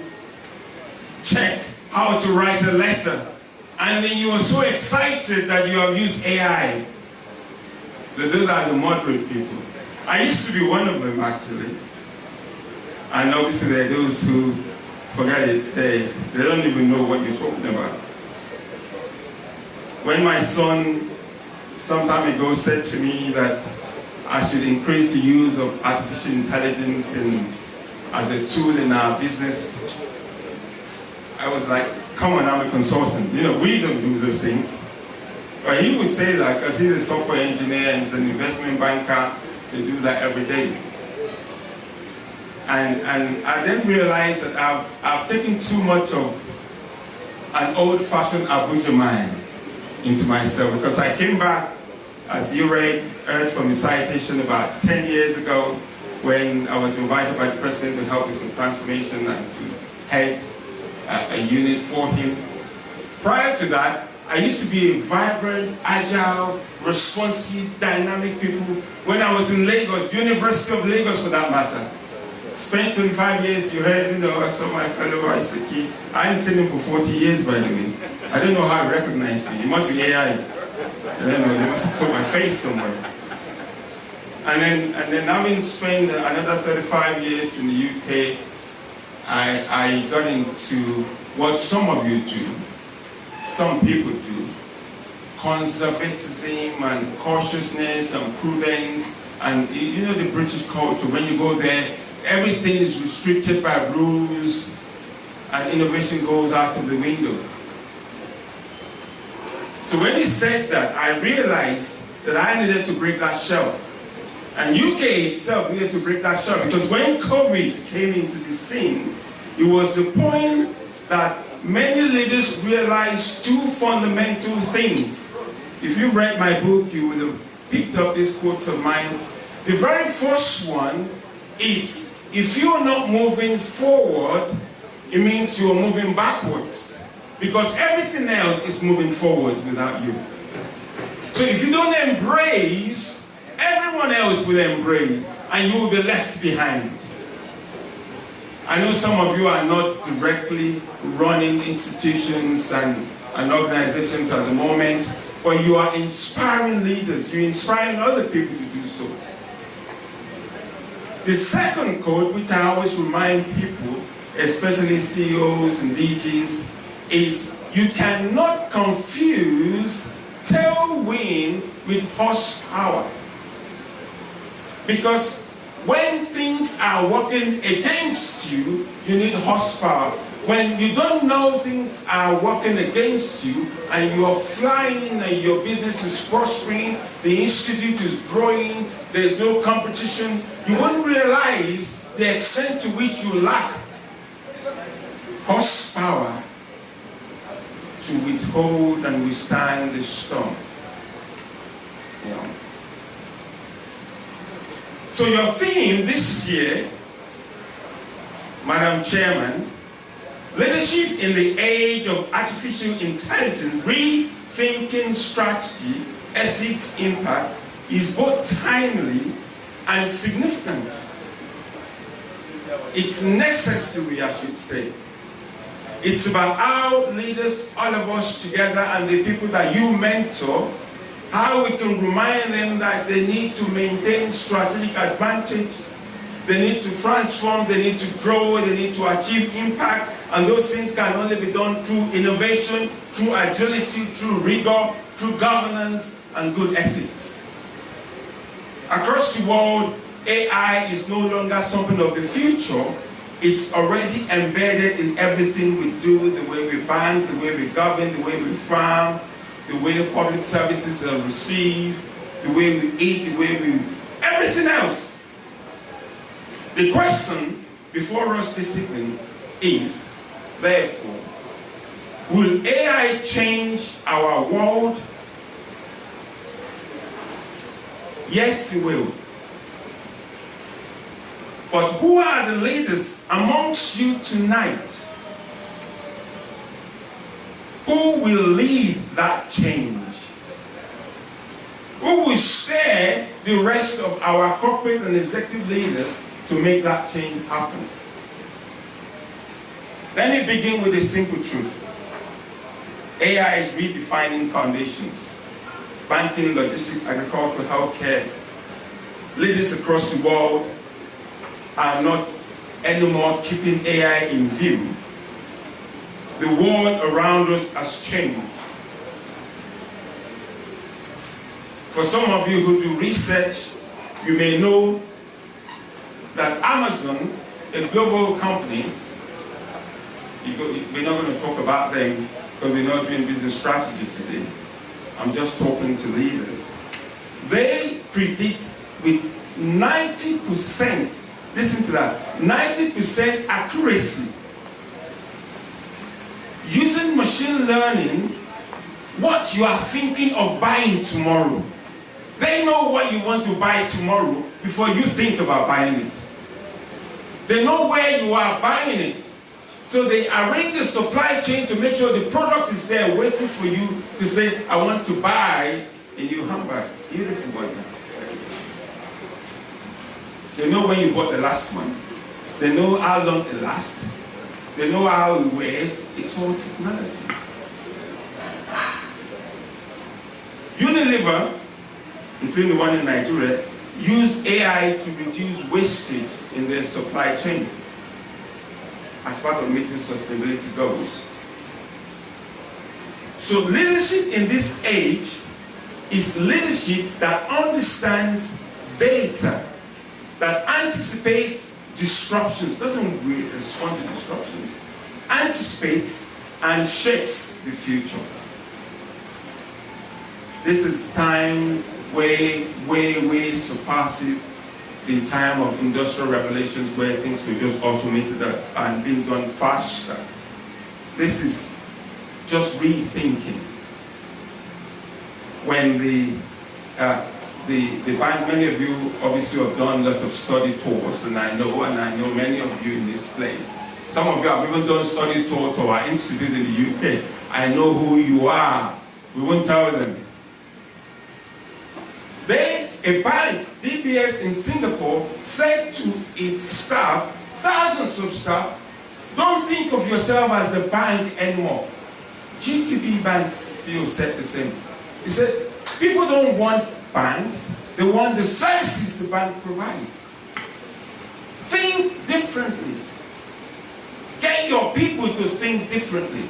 check how to write a letter, and then you are so excited that you have used AI. Those are the moderate people. I used to be one of them, actually. And obviously there are those who forget it. They don't even know what you're talking about. When my son some time ago said to me that I should increase the use of artificial intelligence as a tool in our business, I was like, come on, I'm a consultant. You know, we don't do those things. But he would say that because he's a software engineer and he's an investment banker, they do that every day. And I then realized that I've taken too much of an old-fashioned Abuja mind into myself, because I came back, as you heard from the citation, about 10 years ago, when I was invited by the president to help with some transformation and to head a unit for him. Prior to that, I used to be a vibrant, agile, responsive, dynamic people. When I was in Lagos, University of Lagos for that matter, spent 25 years, you heard, I saw my fellow Isaki. I hadn't seen him for 40 years, by the way. I don't know how I recognize you. It must be AI. I don't know, they must put my face somewhere. And then having spent another 35 years in the UK, I got into what some of you do, some people do, conservatism and cautiousness and prudence, and the British culture, when you go there, everything is restricted by rules and innovation goes out of the window. So when he said that, I realized that I needed to break that shell. And UK itself needed to break that shell, because when COVID came into the scene, it was the point that many leaders realized two fundamental things. If you read my book, you would have picked up these quotes of mine. The very first one is, if you're not moving forward, it means you're moving backwards. Because everything else is moving forward without you. So if you don't embrace, everyone else will embrace, and you will be left behind. I know some of you are not directly running institutions and organizations at the moment, but you are inspiring leaders. You're inspiring other people to do so. The second code, which I always remind people, especially CEOs and DGs, is you cannot confuse tailwind with horsepower. Because when things are working against you, you need horsepower. When you don't know things are working against you and you are flying and your business is prospering, the institute is growing, there's no competition, you won't realize the extent to which you lack horsepower to withhold and withstand the storm. You know. So your theme this year, Madam Chairman, leadership in the age of artificial intelligence, rethinking strategy, ethics, impact, is both timely and significant. It's necessary, I should say. It's about how leaders, all of us together, and the people that you mentor, how we can remind them that they need to maintain strategic advantage, they need to transform, they need to grow, they need to achieve impact, and those things can only be done through innovation, through agility, through rigor, through governance, and good ethics. Across the world, AI is no longer something of the future. It's already embedded in everything we do, the way we bank, the way we govern, the way we farm, the way public services are received, the way we eat, the way we... everything else. The question before us this evening is, therefore, will AI change our world? Yes, it will. But who are the leaders amongst you tonight who will lead that change? Who will steer the rest of our corporate and executive leaders to make that change happen? Let me begin with a simple truth. AI is redefining foundations. Banking, logistics, agriculture, healthcare. Leaders across the world are not anymore keeping AI in view. The world around us has changed. For some of you who do research, you may know that Amazon, a global company, we're not going to talk about them because we're not doing business strategy today. I'm just talking to leaders. They predict with 90%, listen to that, 90% accuracy, using machine learning, what you are thinking of buying tomorrow. They know what you want to buy tomorrow before you think about buying it. They know where you are buying it. So they arrange the supply chain to make sure the product is there waiting for you to say, I want to buy a new handbag. Beautiful one. They know when you bought the last one. They know how long it lasts. They know how it wears. It's all technology. Unilever, including the one in Nigeria, use AI to reduce wastage in their supply chain as part of meeting sustainability goals. So leadership in this age is leadership that understands data, that anticipates disruptions, doesn't respond to disruptions, anticipates and shapes the future. This is time way surpasses the time of industrial revolutions where things were just automated and being done faster. This is just rethinking. When the bank, many of you obviously have done a lot of study tours, and I know many of you in this place. Some of you have even done study tour to our institute in the UK. I know who you are. We won't tell them. A bank, DBS in Singapore, said to its staff, thousands of staff, don't think of yourself as a bank anymore. GTB Bank's CEO said the same. He said, people don't want banks, they want the services the bank provides. Think differently. Get your people to think differently.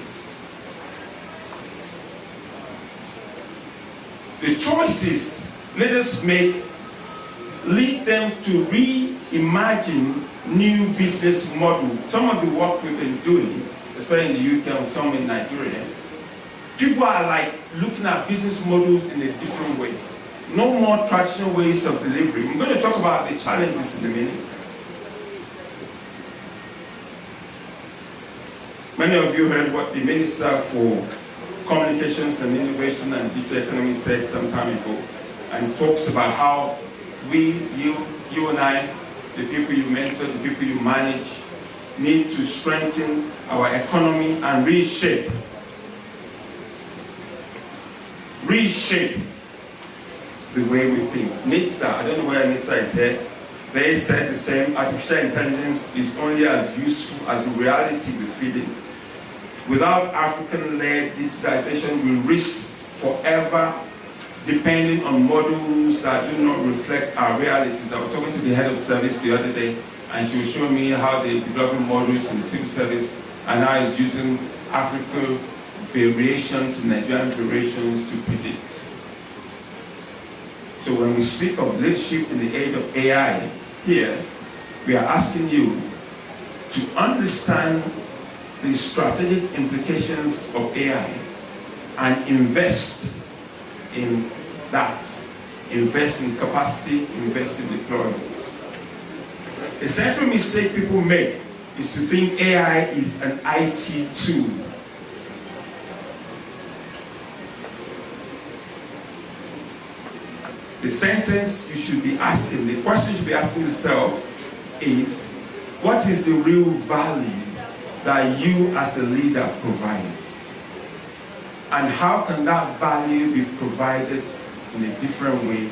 The choices leaders make lead them to reimagine new business models. Some of the work we've been doing, especially in the UK and some in Nigeria, people are like looking at business models in a different way. No more traditional ways of delivery. We're going to talk about the challenges in a minute. Many of you heard what the Minister for Communications and Innovation and Digital Economy said some time ago, and talks about how we, you and I, the people you mentor, the people you manage, need to strengthen our economy and reshape the way we think. NITSA, I don't know where NITSA is here, they said the same: artificial intelligence is only as useful as the reality we feed in. Without African-led digitization, we risk forever depending on models that do not reflect our realities. I was talking to the head of service the other day, and she was showing me how they're developing models in the civil service, and how it's using African variations, Nigerian variations to predict. So when we speak of leadership in the age of AI here, we are asking you to understand the strategic implications of AI and invest in that. Invest in capacity, invest in deployment. A central mistake people make is to think AI is an IT tool. The sentence you should be asking, the question you should be asking yourself is, what is the real value that you as a leader provides? And how can that value be provided in a different way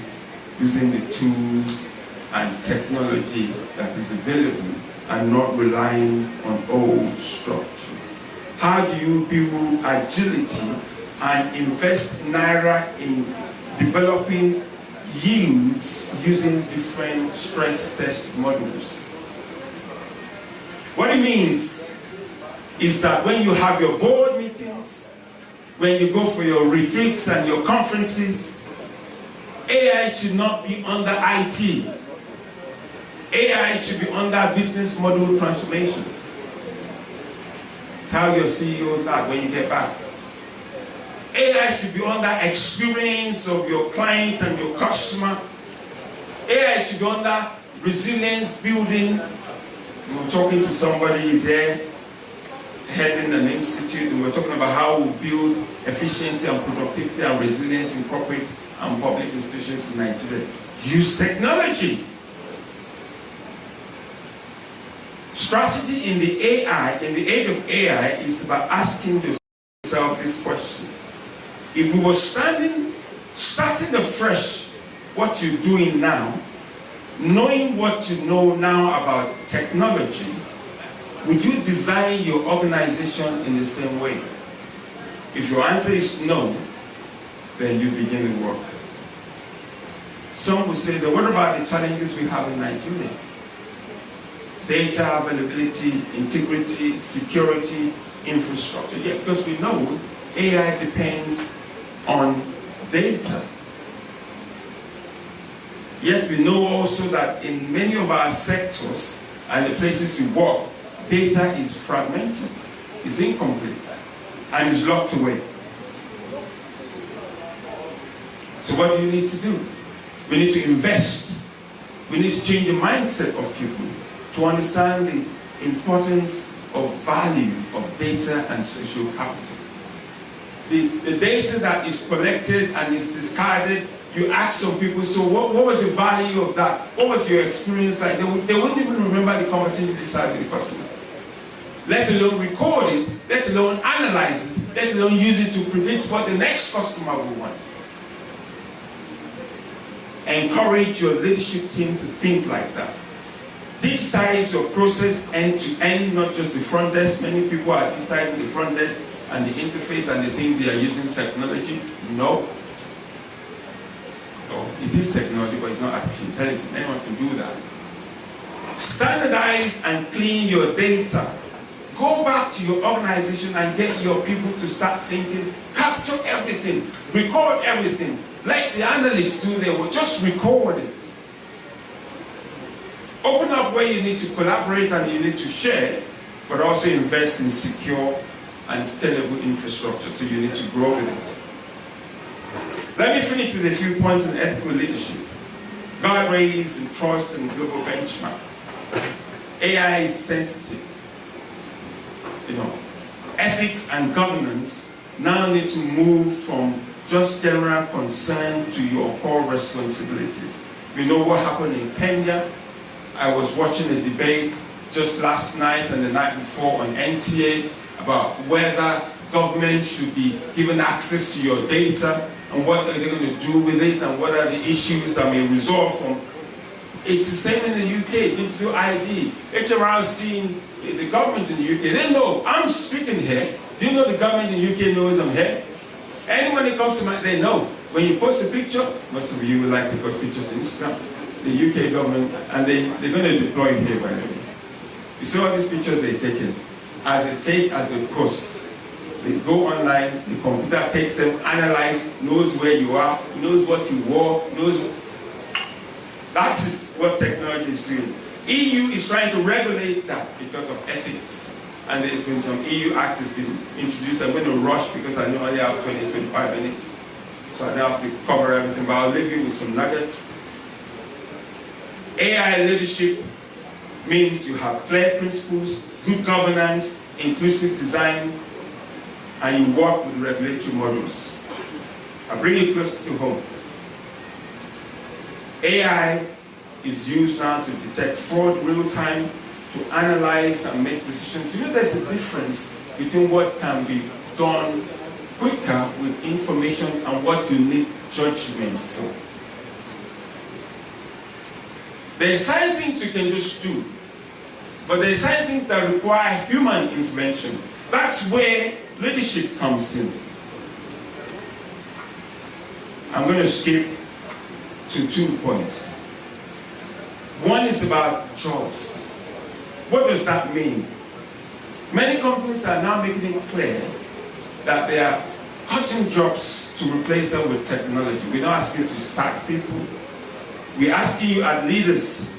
using the tools and technology that is available and not relying on old structure? How do you build agility and invest Naira in developing yields using different stress test models? What it means is that when you have your board meetings, when you go for your retreats and your conferences, AI should not be under IT. AI should be under business model transformation. Tell your CEOs that when you get back. AI should be under experience of your client and your customer. AI should be under resilience building. We were talking to somebody, he's here, heading an institute, and we're talking about how we build efficiency and productivity and resilience in corporate and public institutions in Nigeria. Use technology. Strategy in the age of AI, is about asking yourself this question. If we were starting afresh what you're doing now, knowing what you know now about technology, would you design your organization in the same way? If your answer is no, then you begin the work. Some will say that, what about the challenges we have in Nigeria? Data availability, integrity, security, infrastructure. Yeah, because we know AI depends on data. Yet we know also that in many of our sectors and the places we work, data is fragmented, is incomplete, and is locked away. So what do you need to do? We need to invest. We need to change the mindset of people to understand the importance of value of data and social capital. The data that is collected and is discarded, you ask some people, so what was the value of that? What was your experience like? They wouldn't even remember the conversation they decided with the customer. Let alone record it, let alone analyze it, let alone use it to predict what the next customer will want. Encourage your leadership team to think like that. Digitize your process end to end, not just the front desk. Many people are digitizing the front desk and the interface and they think they are using technology. No. No, it is technology, but it's not artificial intelligence. Anyone can do that. Standardize and clean your data. Go back to your organization and get your people to start thinking, capture everything, record everything. Like the analysts do, they will just record it. Open up where you need to collaborate and you need to share, but also invest in secure and scalable infrastructure, so you need to grow with it. Let me finish with a few points on ethical leadership. Guardrails and trust and global benchmark. AI is sensitive. ethics and governance now need to move from just general concern to your core responsibilities. We know what happened in Kenya. I was watching a debate just last night and the night before on NTA about whether government should be given access to your data and what are they going to do with it and what are the issues that may result from. It's the same in the UK, digital ID. HMRC, the government in the UK, they know I'm speaking here. Do you know the government in the UK knows I'm here? Anyone that comes to mind, they know. When you post a picture, most of you would like to post pictures on Instagram. The UK government, and they're going to deploy it here, by the way. You see all these pictures they're taking. As they post, they go online, the computer takes them, analyzes, knows where you are, knows what you wore, knows. That is what technology is doing. EU is trying to regulate that because of ethics. And there's been some EU acts that's been introduced. I'm going to rush because I know I only have 20-25 minutes. So I don't have to cover everything, but I'll leave you with some nuggets. AI leadership means you have clear principles, good governance, inclusive design, and you work with regulatory models. I bring it closer to home. AI is used now to detect fraud real time, to analyze and make decisions. You know, there's a difference between what can be done quicker with information and what you need judgment for. There are certain things you can just do, but there are certain things that require human intervention. That's where leadership comes in. I'm going to skip to 2 points. One is about jobs. What does that mean? Many companies are now making it clear that they are cutting jobs to replace them with technology. We don't ask you to sack people. We're asking you as leaders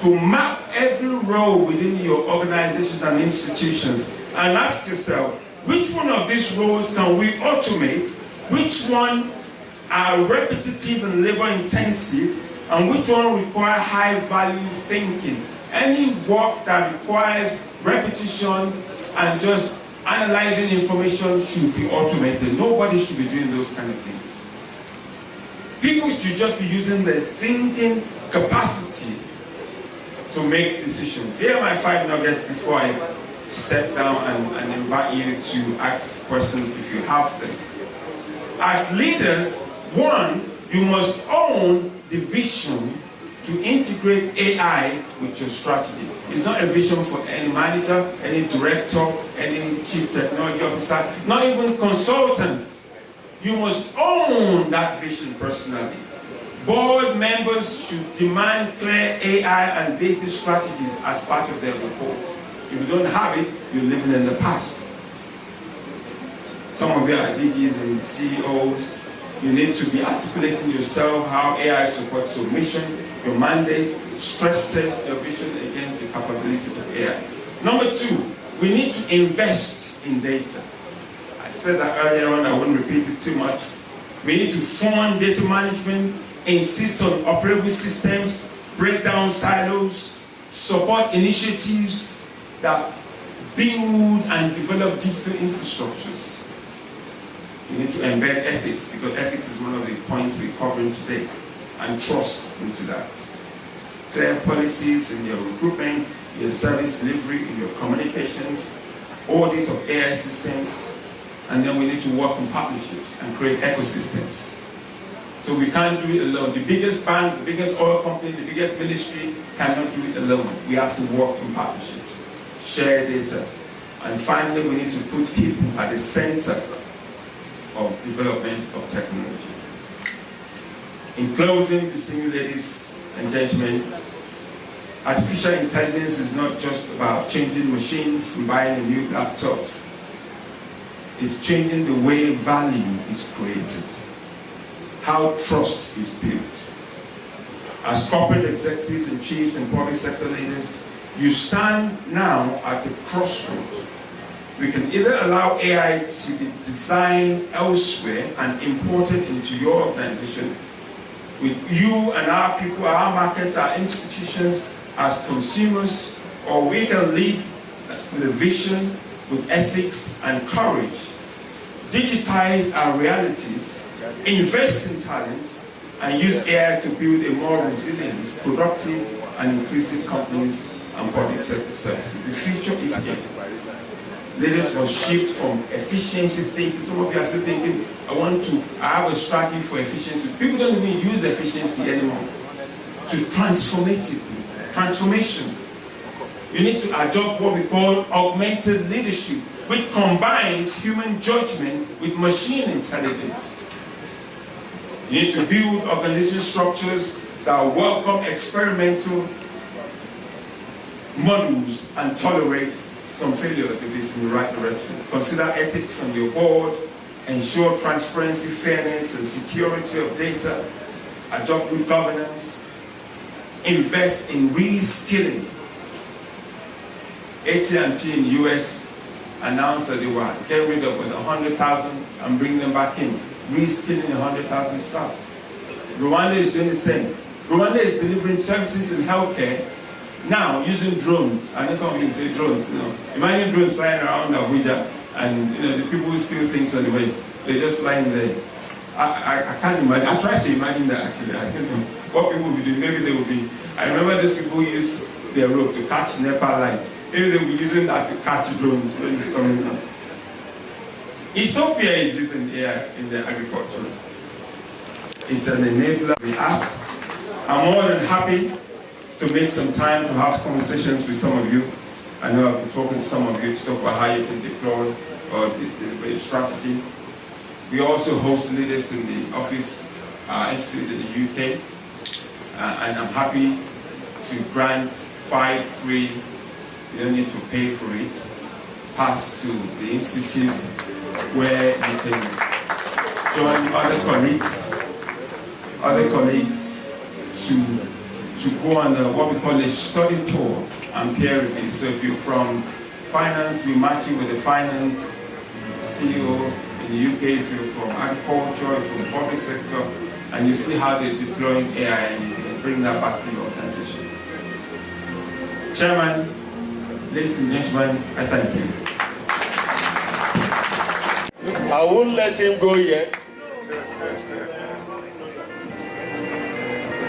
to map every role within your organizations and institutions and ask yourself, which one of these roles can we automate? Which one are repetitive and labor intensive? And which one require high value thinking? Any work that requires repetition and just analyzing information should be automated. Nobody should be doing those kind of things. People should just be using their thinking capacity to make decisions. Here are my 5 nuggets before I step down and invite you to ask questions if you have them. As leaders, 1, you must own the vision to integrate AI with your strategy. It's not a vision for any manager, any director, any chief technology officer, not even consultants. You must own that vision personally. Board members should demand clear AI and data strategies as part of their report. If you don't have it, you're living in the past. Some of you are DGs and CEOs. You need to be articulating yourself how AI supports your mission, your mandate, stress test your vision against the capabilities of AI. Number 2, we need to invest in data. I said that earlier on, I won't repeat it too much. We need to fund data management, insist on operable systems, break down silos, support initiatives that build and develop digital infrastructures. You need to embed ethics, because ethics is one of the points we're covering today, and trust into that. Clear policies in your recruitment, your service delivery, in your communications, audit of AI systems, and then we need to work in partnerships and create ecosystems. So we can't do it alone. The biggest bank, the biggest oil company, the biggest ministry cannot do it alone. We have to work in partnerships, share data, and finally we need to put people at the center of development of technology. In closing, distinguished ladies and gentlemen, artificial intelligence is not just about changing machines and buying new laptops. It's changing the way value is created, how trust is built. As corporate executives and chiefs and public sector leaders, you stand now at the crossroads. We can either allow AI to be designed elsewhere and imported into your organization with you and our people, our markets, our institutions as consumers, or we can lead with a vision with ethics and courage, digitize our realities, invest in talents, and use AI to build a more resilient, productive, and inclusive companies and public sector services. The future is here. Leaders must shift from efficiency thinking. Some of you are still thinking, I have a strategy for efficiency. People don't even use efficiency anymore. To transformation. You need to adopt what we call augmented leadership, which combines human judgment with machine intelligence. You need to build organizational structures that welcome experimental models and tolerate some failures if it's in the right direction. Consider ethics on your board, ensure transparency, fairness, and security of data, adopt good governance, invest in reskilling. AT&T in the US announced that they were getting rid of 100,000 and bringing them back in, reskilling 100,000 staff. Rwanda is doing the same. Rwanda is delivering services in healthcare now using drones. I know some of you say drones. Imagine drones flying around Abuja, and the people who steal things on the way, they're just flying there. I can't imagine. I try to imagine that actually. I don't know what people will be doing. Maybe they will be. I remember those people who use their rope to catch NEPA lights. Maybe they will be using that to catch drones when it's coming down. Ethiopia is using AI in their agriculture. It's an enabler. We ask. I'm more than happy to make some time to have conversations with some of you. I know I've been talking to some of you to talk about how you can deploy or the strategy. We also host leaders in the office institute in the UK, and I'm happy to grant 5 free, you don't need to pay for it, pass to the institute where you can join other colleagues to go on what we call a study tour and peer review. So if you're from finance, we match you with the finance CEO in the UK. If you're from agriculture, if you're from public sector, and you see how they're deploying AI, and you can bring that back to your organization. Chairman, ladies and gentlemen, I thank you. I won't let him go yet.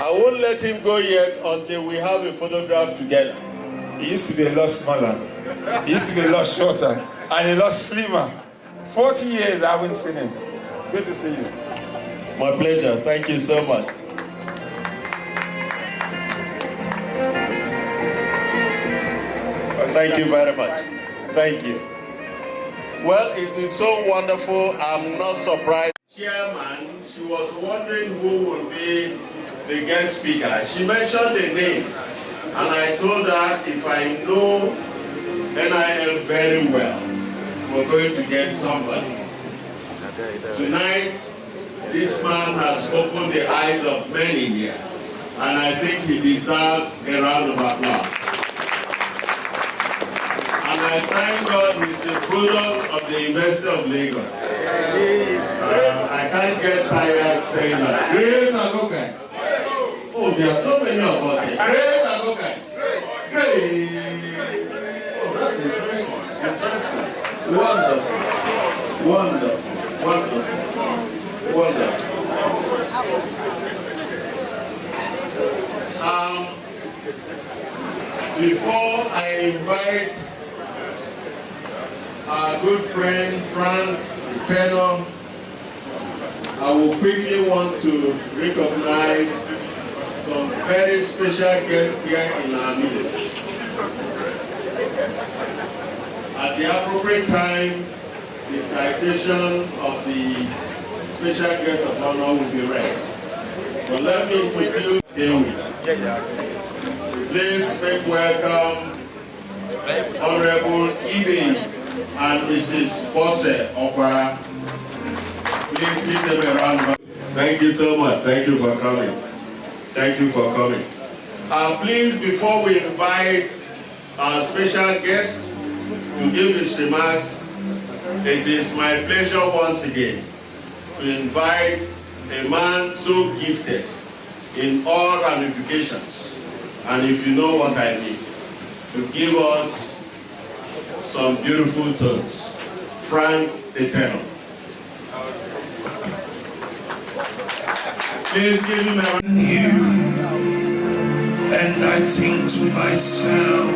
I won't let him go yet until we have a photograph together. He used to be a lot smaller. He used to be a lot shorter and a lot slimmer. 40 years I haven't seen him. Good to see you. My pleasure. Thank you so much. Thank you very much. Thank you. Well, it's been so wonderful. I'm not surprised. Chairman, she was wondering who would be the guest speaker. She mentioned a name, and I told her if I know NIM very well, we're going to get somebody. Tonight, this man has opened the eyes of many here, and I think he deserves a round of applause. And I thank God he's a product of the University of Lagos. I can't get tired saying that. Great Agogai. Oh, there are so many of us here. Great Agogai. Great. Oh, that's interesting. Interesting. Wonderful. Wonderful. Wonderful. Wonderful. Before I invite our good friend Frank Tenor, I will quickly want to recognize some very special guests here in our midst. At the appropriate time, the citation of the special guest of honor will be read. But let me introduce him. Please make welcome Honorable Ide and Mrs. Bose Okwara. Please give them a round of applause. Thank you so much. Thank you for coming. Thank you for coming. Please, before we invite our special guest to give his remarks, it is my pleasure once again to invite a man so gifted in all ramifications, and if you know what I mean, to give us some beautiful tones. Frank Eternal. Please give him a and I think to myself,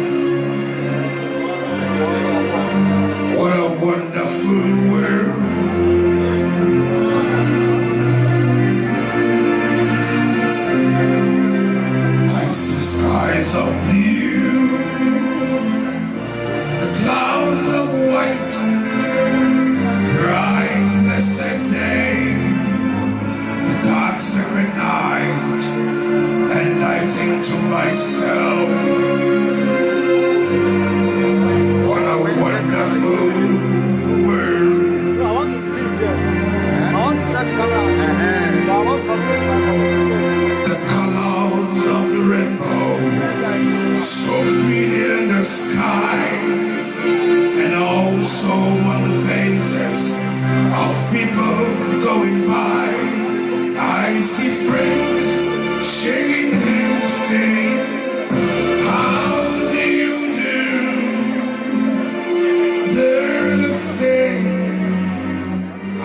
what a wonderful world. I see skies of blue, the clouds of white, bright blessed day, the dark sacred night, and I think to myself, what a wonderful world. I want to leave there. I want to set color. The colors of the rainbow, so pretty in the sky, and also on the faces of people going by. I see friends shaking hands, saying, how do you do? They're saying, I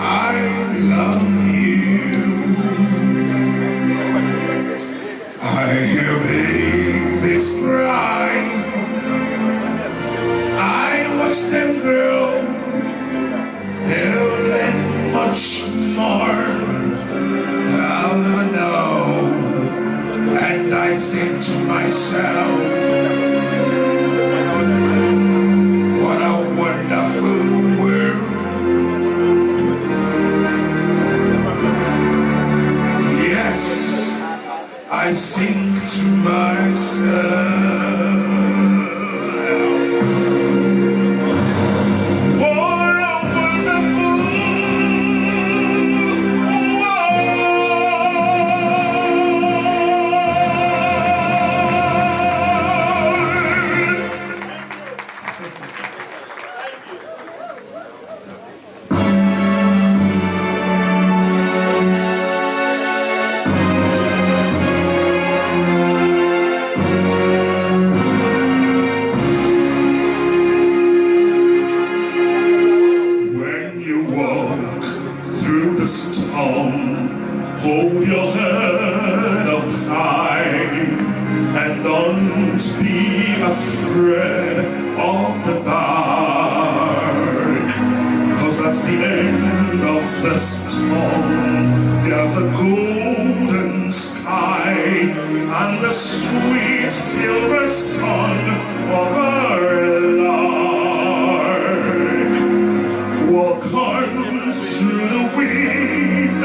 love you. I hear babies cry. I watch them grow. They'll learn much more that I'll never know. And I think to myself, what a wonderful world. Yes, I sing to myself. What a wonderful hold your head up high and don't be afraid of the dark, 'cause that's the end of the storm. There's a golden sky and the sweet silver sun of our lark. Walk on through the wind,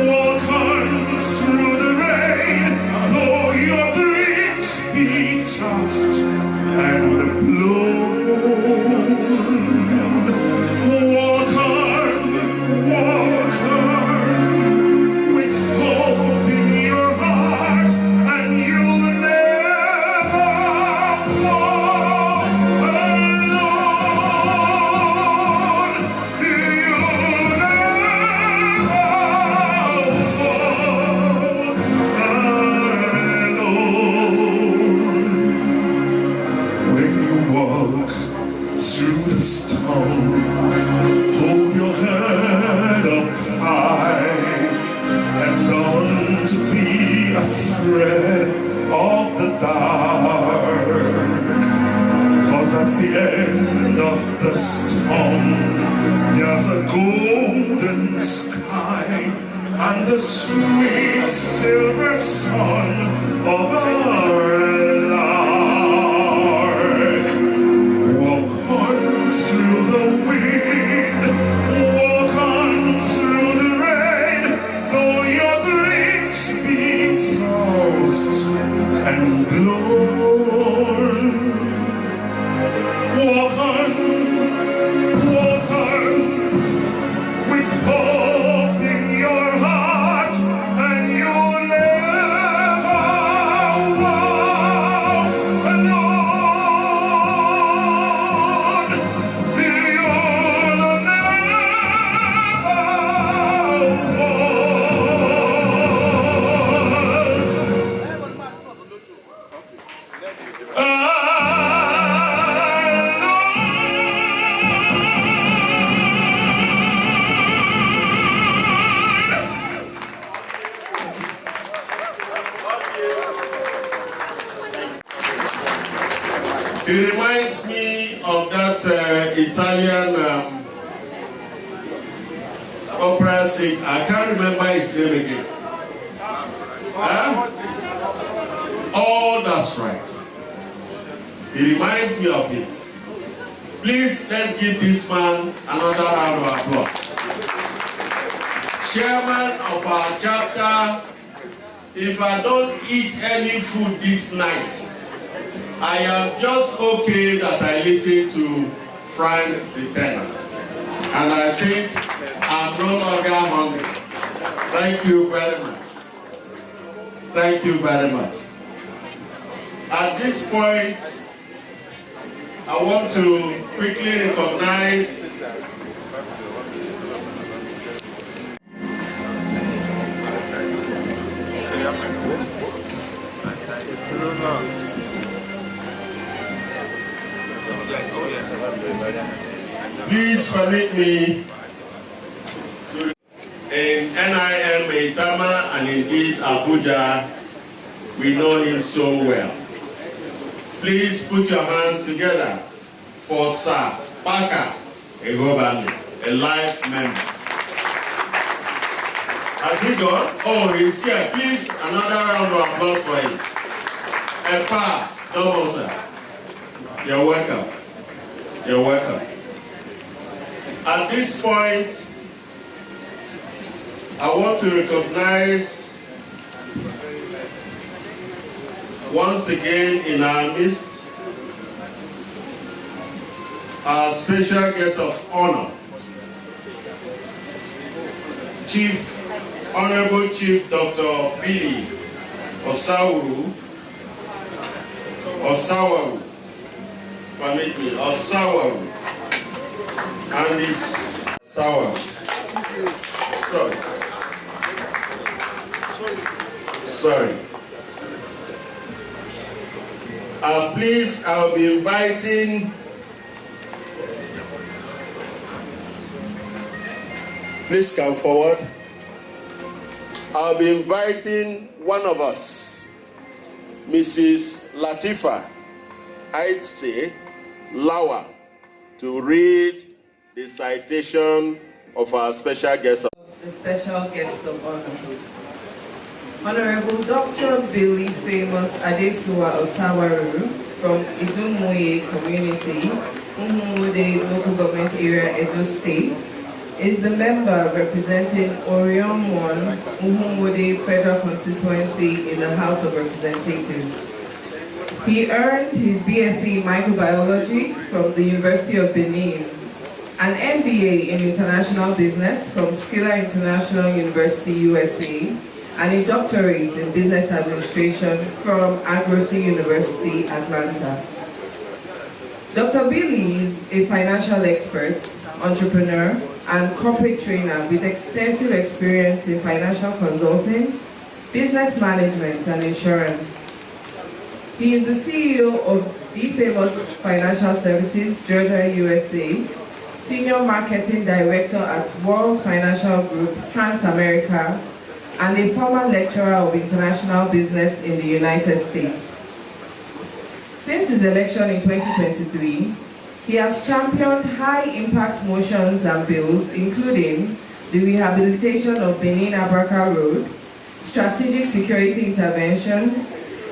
walk on through the rain, though your dreams be tossed and blown. Walk on, with hope in your heart, and you'll never walk alone. When you walk through the storm, hold your head up high and don't be afraid of the dark, 'cause that's the end of the storm. There's a golden sky and the sweet silver sun of our lark. Walk on through the wind, walk on through the rain, though your dreams be tossed and blown. Walk on, with hope in your heart, and you'll never walk He reminds me of that Italian opera singer. I can't remember his name again. Oh, that's right. He reminds me of him. Please, let's give this man another round of applause. Chairman of our chapter, if I don't eat any food this night, I am just okay that I listen to Frank the Tenor. And I think I'm no longer hungry. Thank you very much. Thank you very much. At this point, I want to quickly recognize Please permit me to in NIM Itama and indeed Abuja, we know him so well. Please put your hands together for Sir Parker Egobami, a life member. Has he gone? Oh, he's here. Please, another round of applause for him. Epa Domosa, you're welcome. You're welcome. At this point, I want to recognize once again in our midst our special guest of honor, Honorable Chief Dr. Billy Osawaru, permit me, Osawaru, and his Osawaru. Sorry. Please, I'll be inviting please come forward. I'll be inviting one of us, Mrs. Latifa Aitse Lawa, to read the citation of our special guest. The special guest of honor. Honorable Dr. Billy Famous Adesuwa Osawaru from Idumuye Community, Umude Local Government Area, Edo State, is the member representing Orion 1, Umude Federal Constituency in the House of Representatives. He earned his BSc in Microbiology from the University of Benin, an MBA in International Business from Skilla International University, USA, and a doctorate in Business Administration from Agrosi University, Atlanta. Dr. Billy is a financial expert, entrepreneur, and corporate trainer with extensive experience in financial consulting, business management, and insurance. He is the CEO of The Famous Financial Services, Georgia, USA, Senior Marketing Director at World Financial Group, Transamerica, and a former lecturer of international business in the United States. Since his election in 2023, he has championed high-impact motions and bills, including the rehabilitation of Benin Abraka Road, strategic security interventions,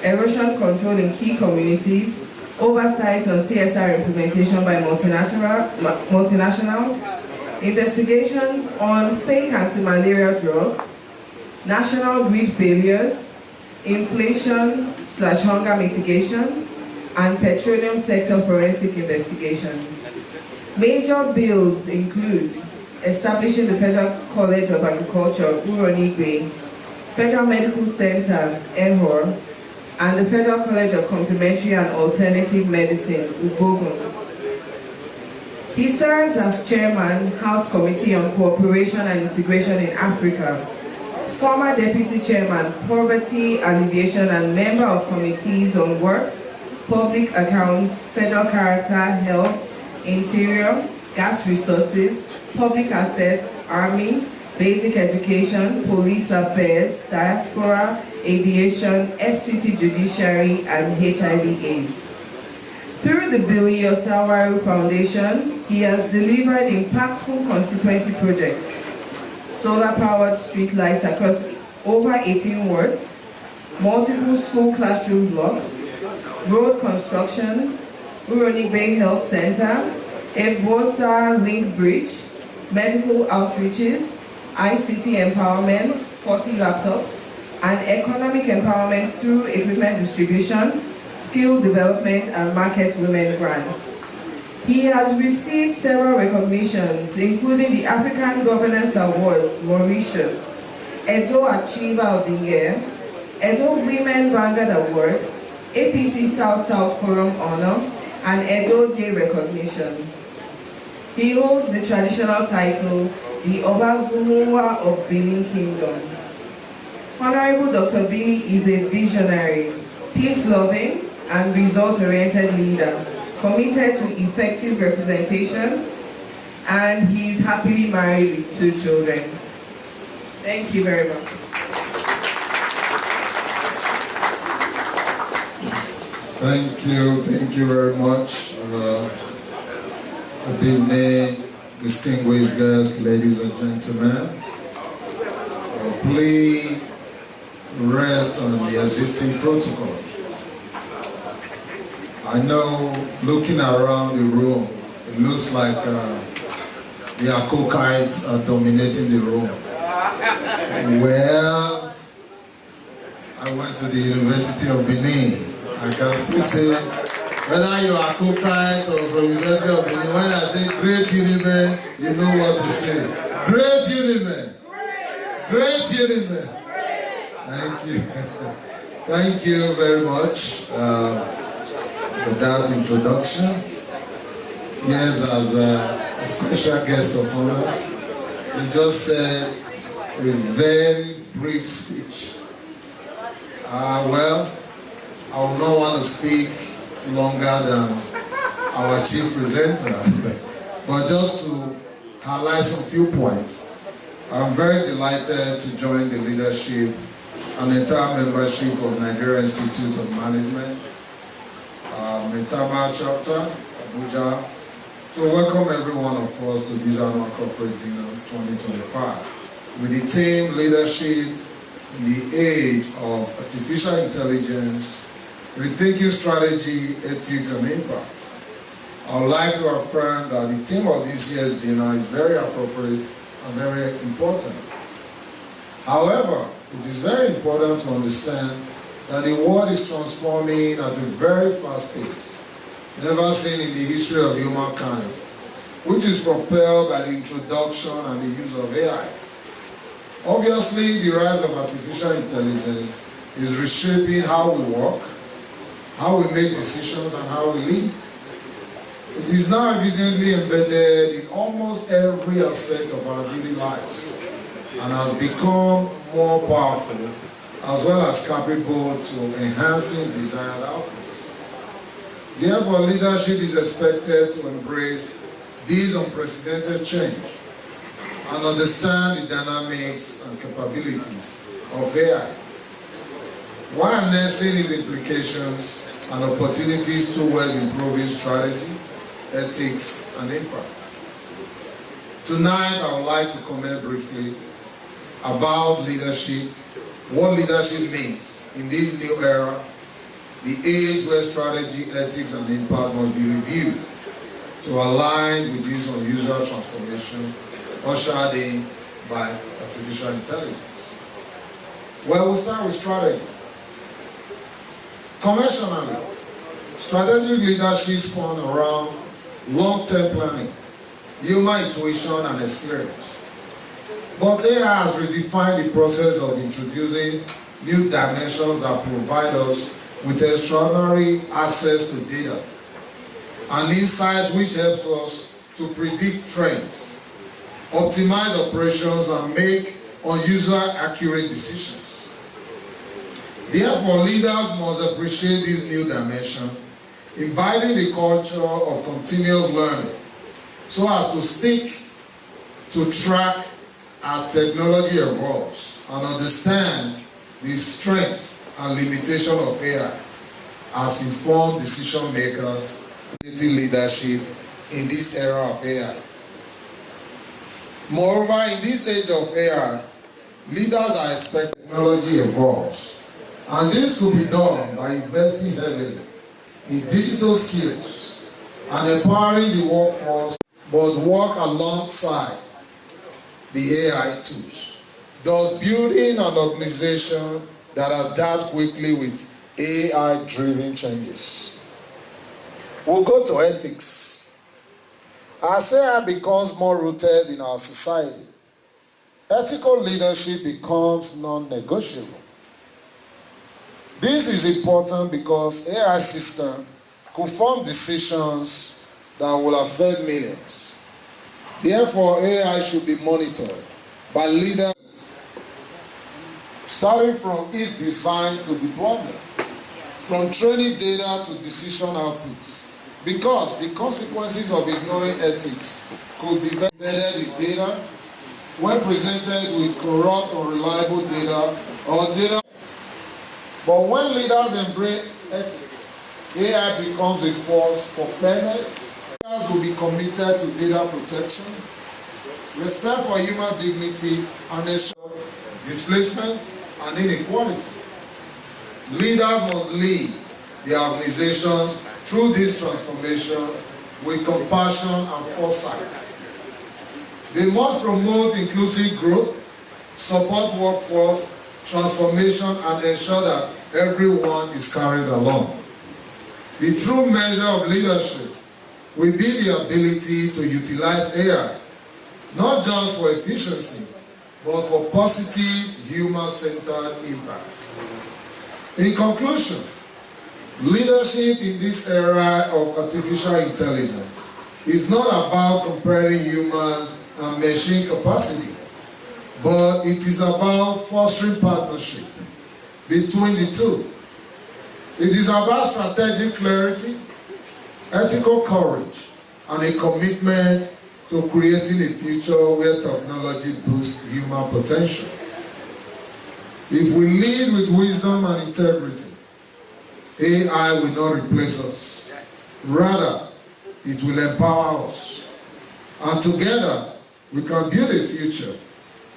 erosion control in key communities, oversight on CSR implementation by multinationals, investigations on fake anti-malaria drugs, national grid failures, inflation/hunger mitigation, and petroleum sector forensic investigations. Major bills include establishing the Federal College of Agriculture, Uronigwe, Federal Medical Center, EHOR, and the Federal College of Complementary and Alternative Medicine, Ubogun. He serves as Chairman, House Committee on Cooperation and Integration in Africa, former Deputy Chairman, Poverty Alleviation, and member of committees on Works, Public Accounts, Federal Character, Health, Interior, Gas Resources, Public Assets, Army, Basic Education, Police Affairs, Diaspora, Aviation, FCT Judiciary, and HIV/AIDS. Through the Billy Osawaru Foundation, he has delivered impactful constituency projects, solar-powered streetlights across over 18 wards, multiple school classroom blocks, road constructions, Uroni Bay Health Center, Ebosa Link Bridge, medical outreaches, ICT empowerment, 40 laptops, and economic empowerment through equipment distribution, skill development, and market women grants. He has received several recognitions, including the African Governance Awards, Mauritius, Edo Achiever of the Year, Edo Women Vanguard Award, APC South-South Forum Honor, and Edo Day recognition. He holds the traditional title, the Obazumuwa of Benin Kingdom. Honorable Dr. Billy is a visionary, peace-loving, and result-oriented leader, committed to effective representation, and he is happily married with 2 children. Thank you very much. Thank you very much. Good evening, distinguished guests, ladies and gentlemen. Please rest on the existing protocol. I know, looking around the room, it looks like the Akokites are dominating the room. Well, I went to the University of Benin. I can still say, whether you are Akokite or from University of Benin, when I say great Univen, you know what to say. Great Univen! Great Univen! Thank you. Thank you very much for that introduction. Yes, as a special guest of honor, he just said a very brief speech. Well, I will not want to speak longer than our chief presenter, but just to highlight some few points. I'm very delighted to join the leadership and entire membership of Nigeria Institute of Management, Metama chapter, Abuja, to welcome every one of us to this annual corporate dinner 2025 with the theme leadership in the age of artificial intelligence, rethinking strategy, ethics, and impact. I would like to affirm that the theme of this year's dinner is very appropriate and very important. However, it is very important to understand that the world is transforming at a very fast pace, never seen in the history of humankind, which is propelled by the introduction and the use of AI. Obviously, the rise of artificial intelligence is reshaping how we work, how we make decisions, and how we live. It is now evidently embedded in almost every aspect of our daily lives and has become more powerful as well as capable to enhancing desired outputs. Therefore, leadership is expected to embrace this unprecedented change and understand the dynamics and capabilities of AI, while harnessing its implications and opportunities towards improving strategy, ethics, and impact. Tonight, I would like to comment briefly about leadership, what leadership means in this new era, the age where strategy, ethics, and impact must be reviewed to align with this unusual transformation ushered in by artificial intelligence. Well, we'll start with strategy. Conventionally, strategic leadership spun around long-term planning, human intuition, and experience. But AI has redefined the process of introducing new dimensions that provide us with extraordinary access to data and insights which help us to predict trends, optimize operations, and make unusual accurate decisions. Therefore, leaders must appreciate this new dimension, imbibing the culture of continuous learning so as to stick to track as technology evolves and understand the strengths and limitations of AI as informed decision makers leadership in this era of AI. Moreover, in this age of AI, leaders are expecting technology evolves, and this could be done by investing heavily in digital skills and empowering the workforce, but work alongside the AI tools, thus building an organization that adapts quickly with AI-driven changes. We'll go to ethics. As AI becomes more rooted in our society, ethical leadership becomes non-negotiable. This is important because AI systems could form decisions that will affect millions. Therefore, AI should be monitored by leaders, starting from its design to deployment, from training data to decision outputs, because the consequences of ignoring ethics could be embedded in data when presented with corrupt or unreliable data or data. But when leaders embrace ethics, AI becomes a force for fairness. Leaders will be committed to data protection, respect for human dignity, and ensure displacement and inequality. Leaders must lead their organizations through this transformation with compassion and foresight. They must promote inclusive growth, support workforce transformation, and ensure that everyone is carried along. The true measure of leadership will be the ability to utilize AI, not just for efficiency, but for positive human-centered impact. In conclusion, leadership in this era of artificial intelligence is not about comparing humans and machine capacity, but it is about fostering partnership between the two. It is about strategic clarity, ethical courage, and a commitment to creating a future where technology boosts human potential. If we lead with wisdom and integrity, AI will not replace us. Rather, it will empower us. And together, we can build a future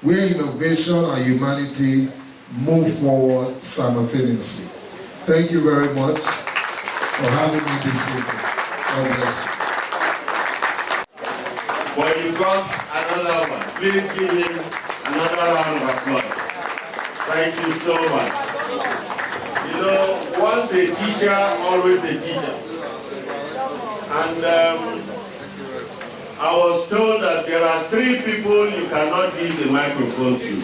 where innovation and humanity move forward simultaneously. Thank you very much for having me this evening. God bless you. Well, you got another one. Please give him another round of applause. Thank you so much. You know, once a teacher, always a teacher. And I was told that there are 3 people you cannot give the microphone to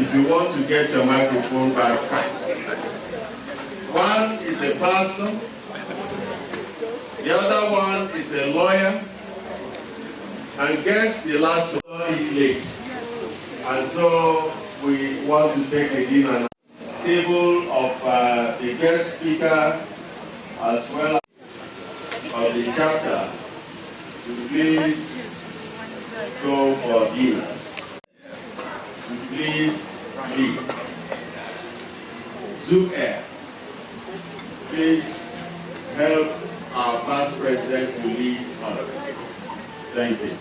if you want to get your microphone back fast. One is a pastor, the other one is a lawyer, and guess the last one is late. And so we want to take a dinner table of the guest speaker as well as the chapter. Please go for dinner. Please leave. Zoom Air, please help our past president to lead others. Thank you.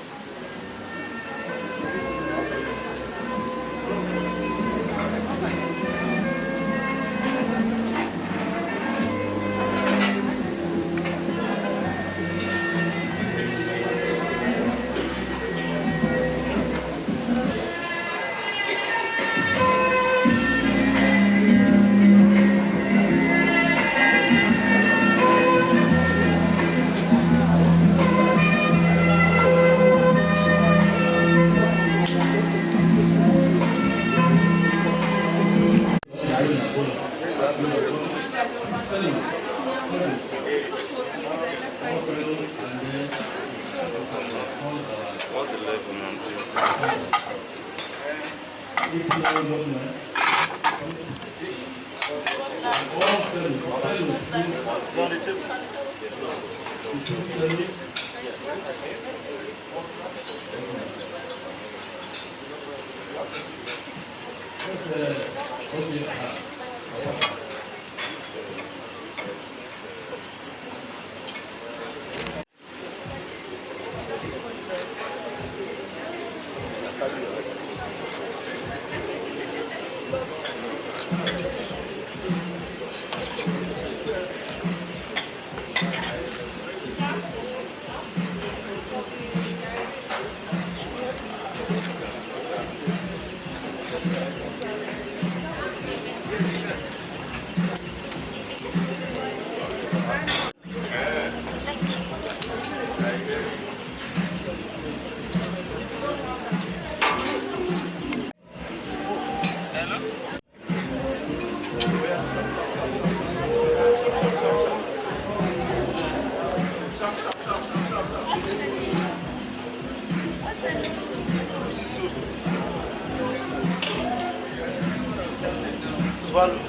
What's the level now? Swallow.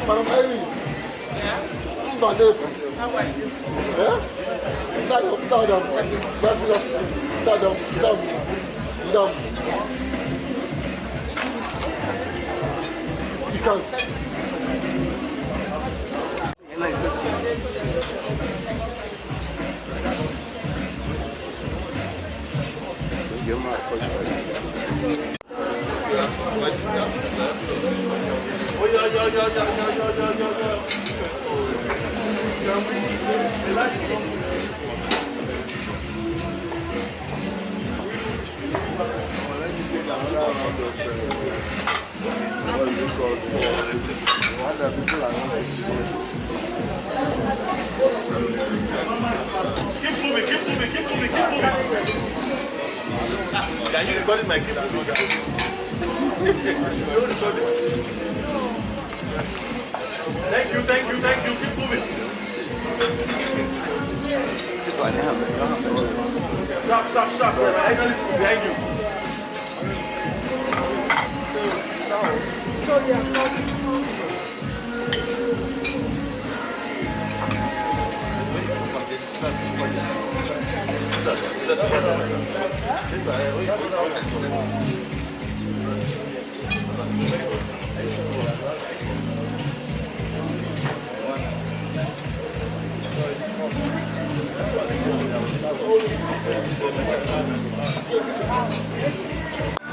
Madam Irene. Yeah? How are you? Yeah? Can you record my clip? Thank you. Keep moving. Stop. Behind you.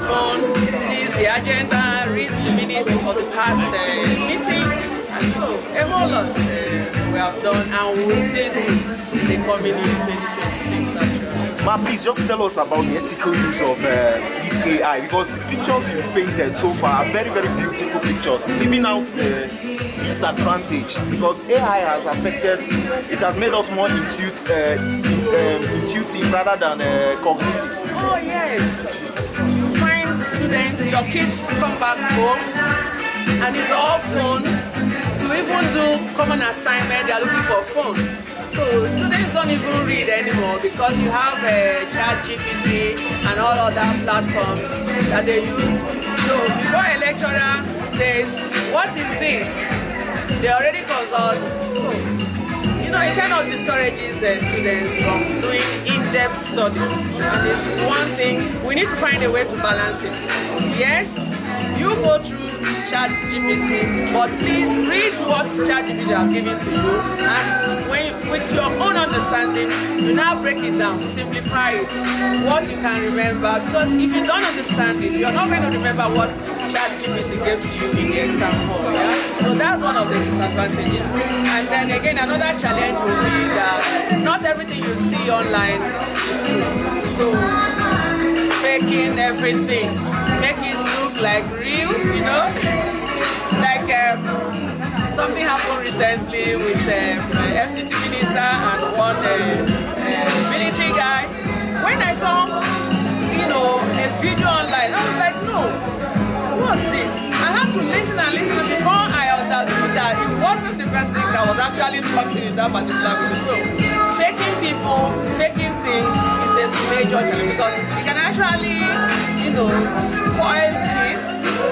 Phone, sees the agenda, reads the minutes for the past meeting, and so a whole lot we have done and we will still do in the coming year 2026 actually. Ma, please just tell us about the ethical use of this AI, because the pictures you've painted so far are very, very beautiful pictures, leaving out the disadvantage, because AI has affected, it has made us more intuitive rather than cognitive. Oh yes, you find students, your kids come back home and it's all phone. To even do common assignment, they are looking for phone. So students don't even read anymore because you have ChatGPT and all other platforms that they use. So before a lecturer says, what is this? They already consult. So, you know, it kind of discourages students from doing in-depth study. And it's one thing, we need to find a way to balance it. Yes, you go through ChatGPT, but please read what ChatGPT has given to you, and with your own understanding, you now break it down, simplify it, what you can remember, because if you don't understand it, you're not going to remember what ChatGPT gave to you in the exam hall. Yeah? So that's one of the disadvantages. And then again, another challenge will be that not everything you see online is true. So faking everything, make it look like real, you know? Like something happened recently with FCT minister and one military guy. When I saw, a video online, I was like, no, what's this? I had to listen and listen before I understood that it wasn't the person that was actually talking in that particular video. So, faking people, faking things is a major challenge because it can actually, spoil kids,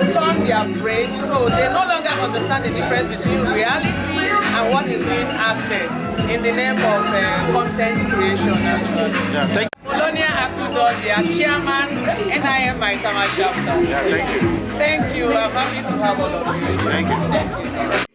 turn their brain, so they no longer understand the difference between reality and what is being acted in the name of content creation, actually. Yeah, thank you. Polonia Akudo, their chairman, NIM Maitama chapter. Yeah, thank you. Thank you. I'm happy to have all of you. Thank you. Thank you.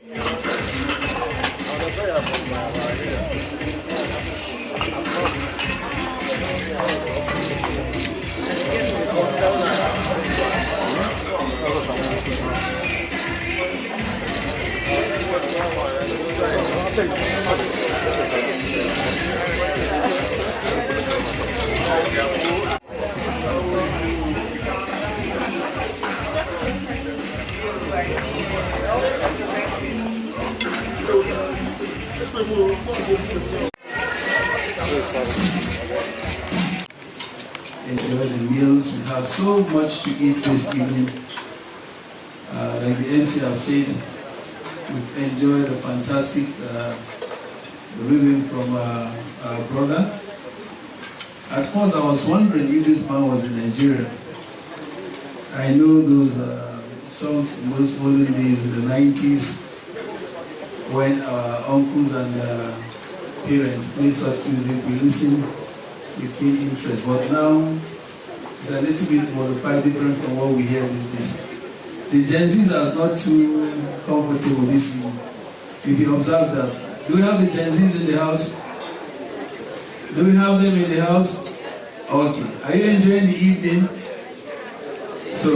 Enjoy the meals. We have so much to eat this evening. Like the MC have said, we've enjoyed the fantastic rhythm from our brother. At first I was wondering if this man was in Nigeria. I know those songs in those olden days in the 90s when our uncles and parents play such music, we listen with keen interest. But now it's a little bit modified, different from what we hear these days. The Gen Zs are not too comfortable this evening. If you observe that. Do we have the Gen Zs in the house? Do we have them in the house? Okay. Are you enjoying the evening? So,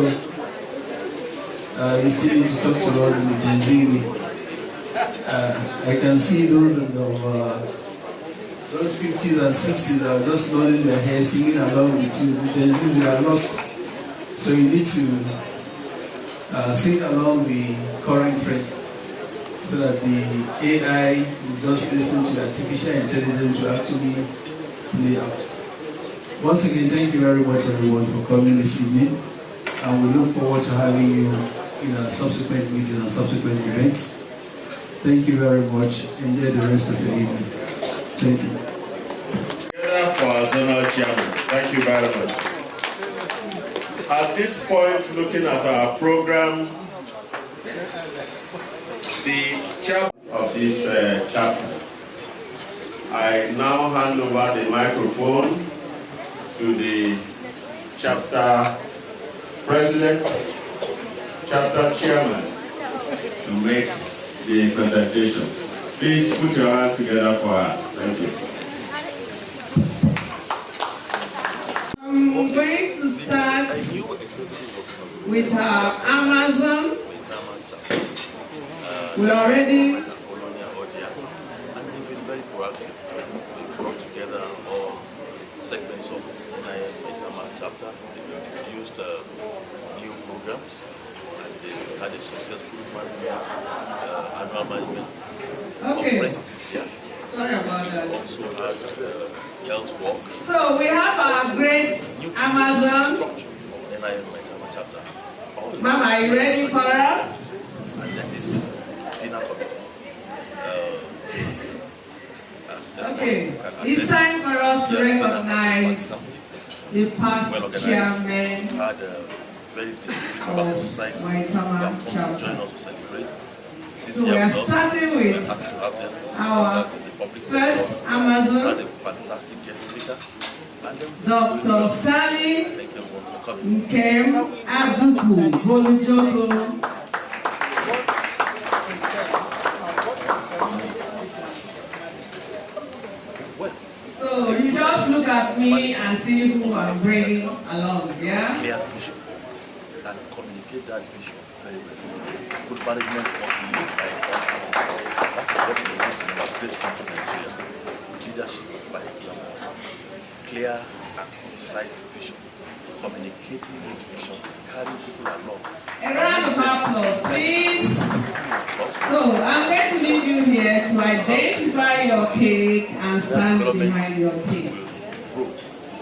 you still need to talk to us in the Gen Z. I can see those in those 50s and 60s are just nodding their head, singing along with you. The Gen Zs, you are lost. So you need to sing along the current trend so that the AI will just listen to artificial intelligence to actually play out. Once again, thank you very much everyone for coming this evening, and we look forward to having you in our subsequent meetings and subsequent events. Thank you very much. Enjoy the rest of the evening. Thank you. Together for our zonal chairman. Thank you very much. At this point, looking at our program, the chairman of this chapter, I now hand over the microphone to the chapter president, chapter chairman, to make the presentations. Please put your hands together for her. Thank you. I'm going to start with our Amazon. We already and they've been very proactive. They brought together all segments of NIM Maitama chapter. They've introduced new programs, and they had a successful management, annual management conference this year. Sorry about that. We also had health walk. So we have our great Amazon. Structure of NIM Maitama chapter. Mama, are you ready for us? And then this dinner committee. Okay, it's time for us to recognize the past chairman had a very disciplined members of society who have come to join us to celebrate. This So we year are with us. starting with We're happy to have them. our That's in the public first sector. Amazon, And a fantastic guest speaker. And then Dr. Sally thank everyone for coming. Nkem Aduku Bolujoko. So you just look at me and see who I'm bringing along, yeah? Clear vision and communicate that vision very well. Good management must lead by example. That's what we want in our great country, Nigeria. Leadership by example. Clear and concise precise vision, communicating this vision, carrying people along. A round of applause, please. So, I'm going to leave you here to identify your cake and stand behind your cake.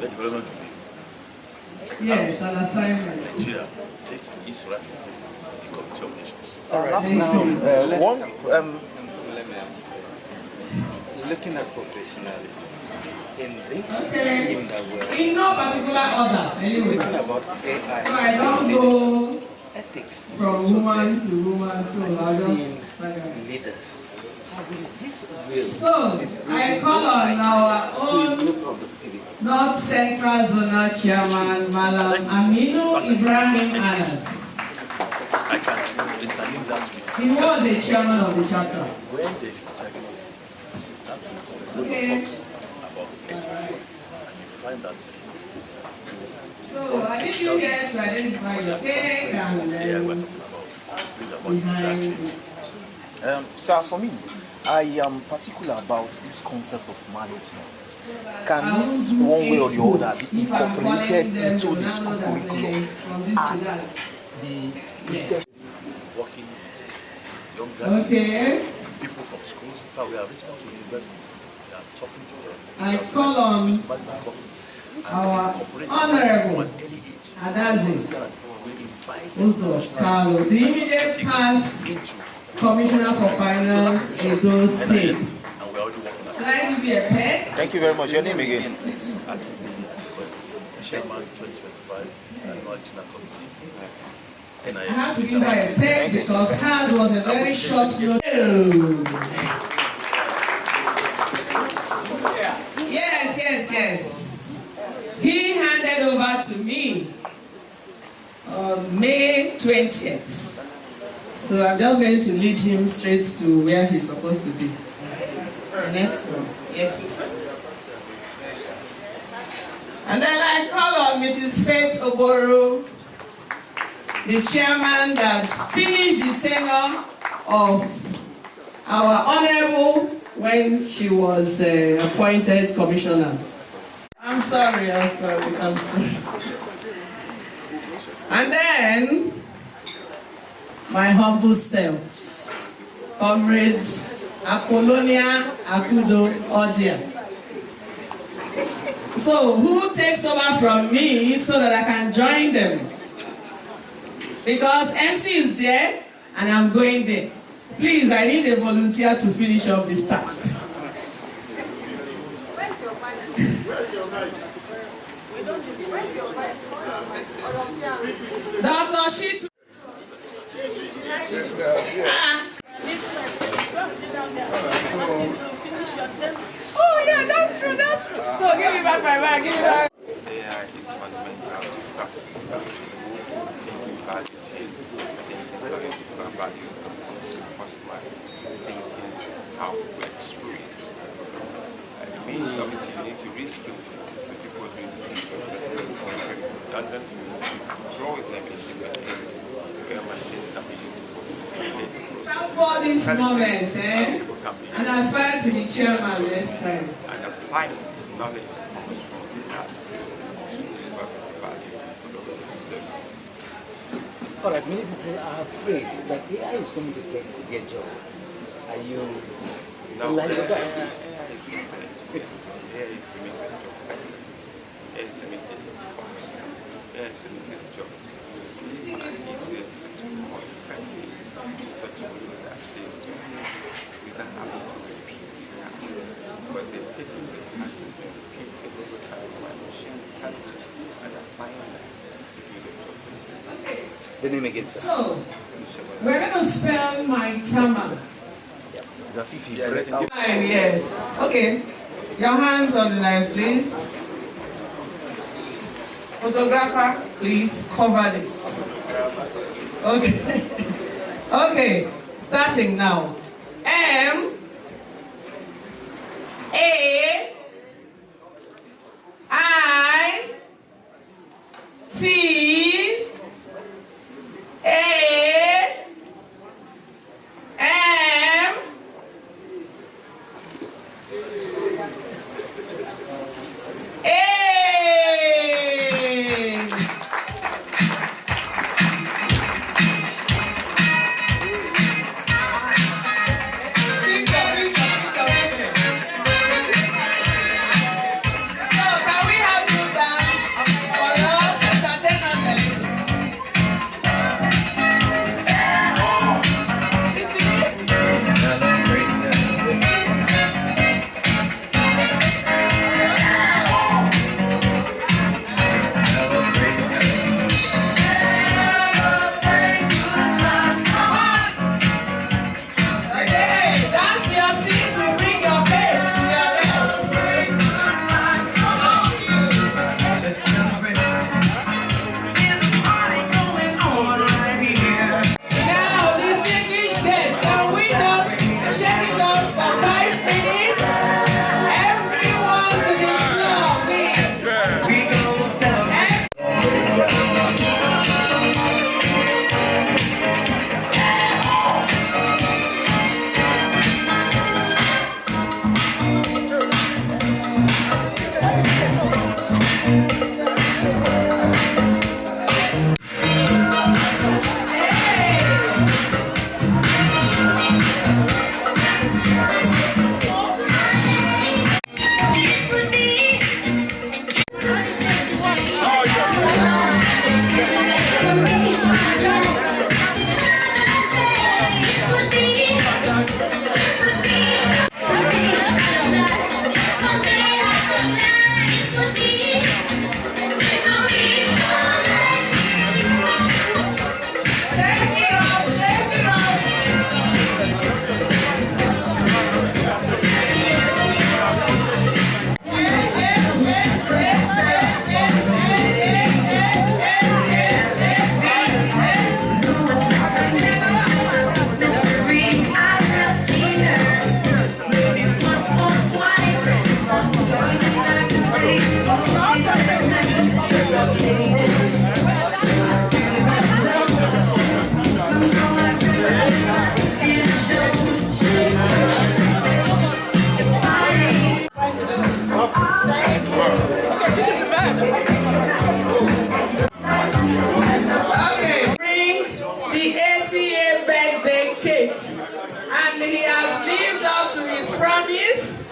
The development will be. Yes, an assignment. Nigeria take its rightful place in the Committee of Nations. All right. Looking at professionalism in this Okay. scheme that we're In no particular order, anyway. talking about AI. So I don't go ethics from woman to woman, so I'll just... leaders. So, I call on our own North Central Zonal Chairman, Malam Aminu Ibrahim Anas. I can interlink that with. He was the chairman of the chapter. When there's integrity, that Okay. talks about ethics, and you find that. So, I need you guys to identify your cake and behind it. Sir, for me, I am particular about this concept of management. Can it, one way or the other, be incorporated into the school curriculum as the Working with young Okay. people from schools. In fact, we are reaching out to universities. We are talking to them. I call on our Honorable Adazi Uzo Carlo, the immediate past Commissioner for Finance, Edo State. Should I give you a pen? Thank you very much. Your name again, please. Chairman 2025 Annual Dinner Committee. I have to give her a pen because hers was a very short note. Yes. He handed over to me on May 20th. So I'm just going to lead him straight to where he's supposed to be. The next one, yes. And then I call on Mrs. Faith Oboro, the chairman that finished the tenure of our honorable when she was appointed commissioner. I'm sorry. And then, my humble self, Comrade Apollonia Akudo Odia. So, who takes over from me so that I can join them? Because MC is there and I'm going there. Please, I need a volunteer to finish up this task. Dr. Shitu. Oh yeah, that's true. No, give me back my bag, give me back. AI is fundamental to start thinking value chain, thinking value to customers, thinking how we experience. It means obviously you need to reskill so people do redundant, grow with them in different areas where machines can be used for data processing. For this moment, and aspire to be chairman next time. And applying knowledge from analysis to deliver value productive services. All right, many people are afraid that AI is going to take their job. Are you no, like AI that? is making the job better. AI is making the job fast. AI is making the job slim and easier to do, more effective in such a way that they do without having to repeat tasks. But they're taking the tasks that's been repeated over time by machine intelligence and applying that to do the job better. The name again, sir. So, we're going to spell my tama. As if he read out. Yes. Okay. Your hands on the knife, please. Photographer, please cover this. Okay. Okay. Starting now. M A I T A M A lived up to his promise.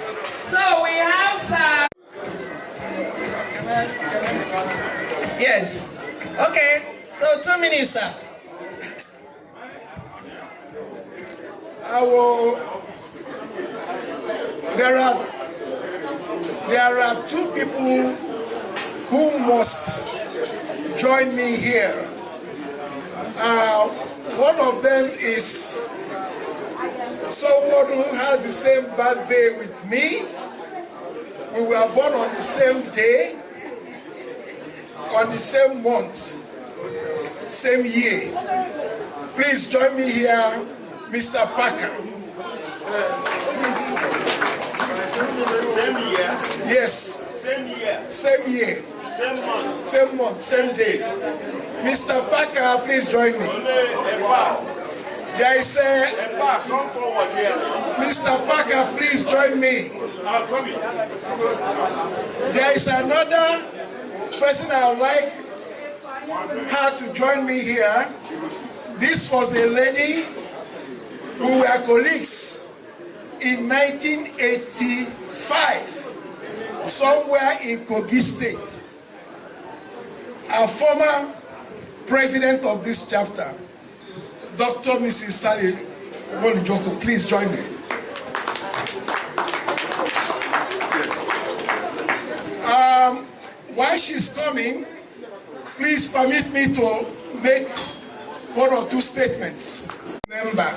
So we have Sir. Yes. Okay. So 2 minutes, sir. There are two people who must join me here. One of them is someone who has the same birthday with me. We were born on the same day, on the same month, same year. Please join me here, Mr. Parker. Same year? Yes. Same year? Same year. Same month? Same month, same day. Mr. Parker, please join me. There is come forward here. Mr. Parker, please join me. I'm coming. There is another person I would like her to join me here. This was a lady who were colleagues in 1985, somewhere in Kogi State. A former president of this chapter, Dr. Mrs. Sally Wolujoko, please join me. While she's coming, please permit me to make 1 or 2 statements. Member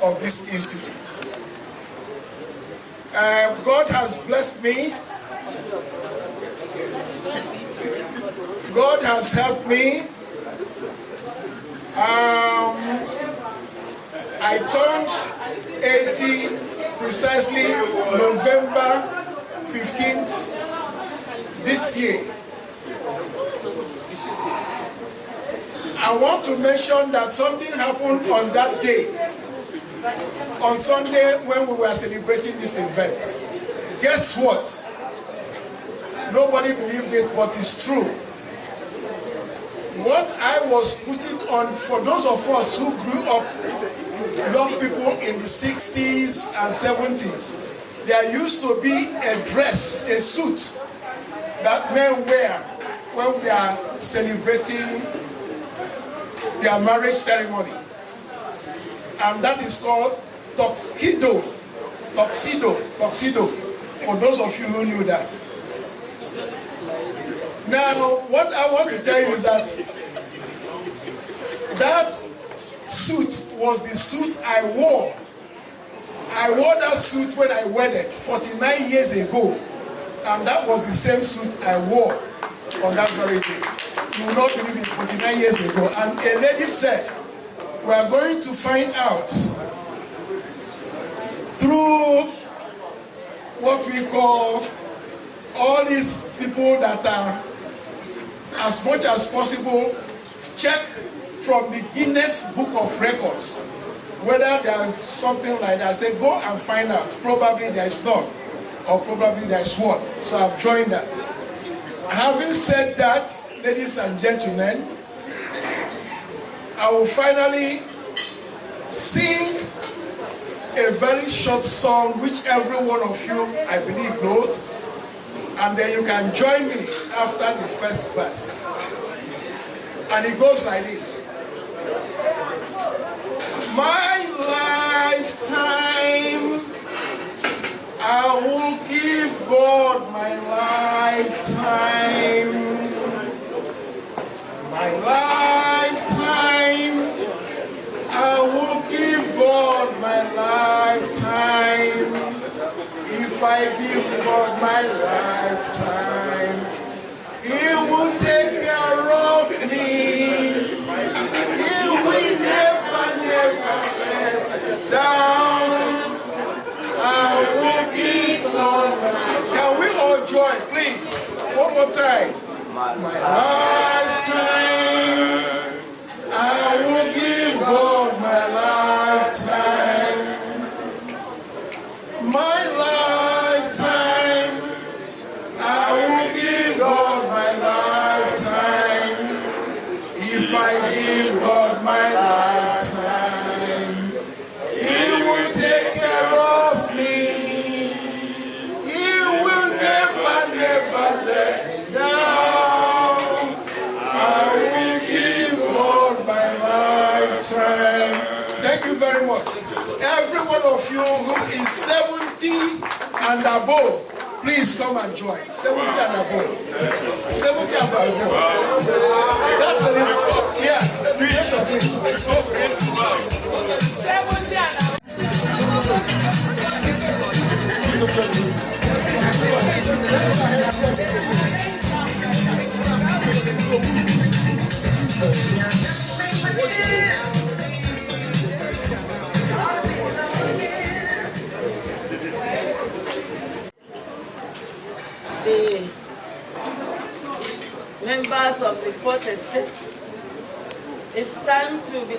of this institute. God has blessed me. God has helped me. I turned 80 precisely November 15th this year. I want to mention that something happened on that day, on Sunday when we were celebrating this event. Guess what? Nobody believed it, but it's true. What I was putting on, for those of us who grew up, young people in the 60s and 70s, there used to be a dress, a suit that men wear when they are celebrating their marriage ceremony. And that is called tuxedo. Tuxedo, for those of you who knew that. Now, what I want to tell you is that that suit was the suit I wore. I wore that suit when I wedded 49 years ago. And that was the same suit I wore on that very day. You will not believe it, 49 years ago. And a lady said, we are going to find out through what we call all these people that are, as much as possible, check from the Guinness Book of Records whether there is something like that. I say, go and find out. Probably there is none, or probably there is one. So I've joined that. Having said that, ladies and gentlemen, I will finally sing a very short song which every one of you, I believe, knows, and then you can join me after the first verse. And it goes like this. My lifetime, I will give God my lifetime. My lifetime, I will give God my lifetime. If I give God my lifetime, He will take care of me. He will never let down. I will give God my lifetime. Can we all join, please? One more time. My lifetime, I will give God my lifetime. My lifetime, I will give God my lifetime. If I give God my lifetime, He will take care of you who is 70 and above, please come and join. 70 and above. 70 and above. That's an yes, education, please. 70 and above. The members of the Fourth Estate, it's time to be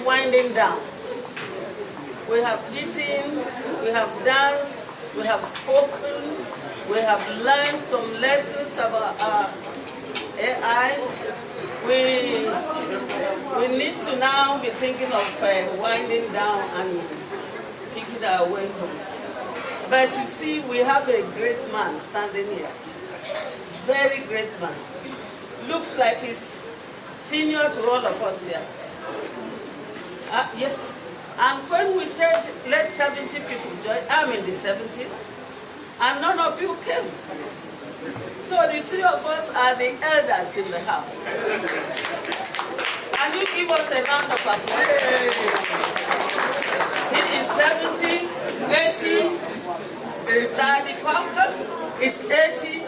winding down. We have eaten, we have danced, we have spoken, we have learned some lessons about our AI. We need to now be thinking of winding down and kicking our way home. But you see, we have a great man standing here. Very great man. Looks like he's senior to all of us here. Yes. And when we said, let 70 people join, I'm in the 70s, and none of you came. So the three of us are the elders in the house. Can you give us a round of applause? It is 70, 80, Daddy Parker is 80.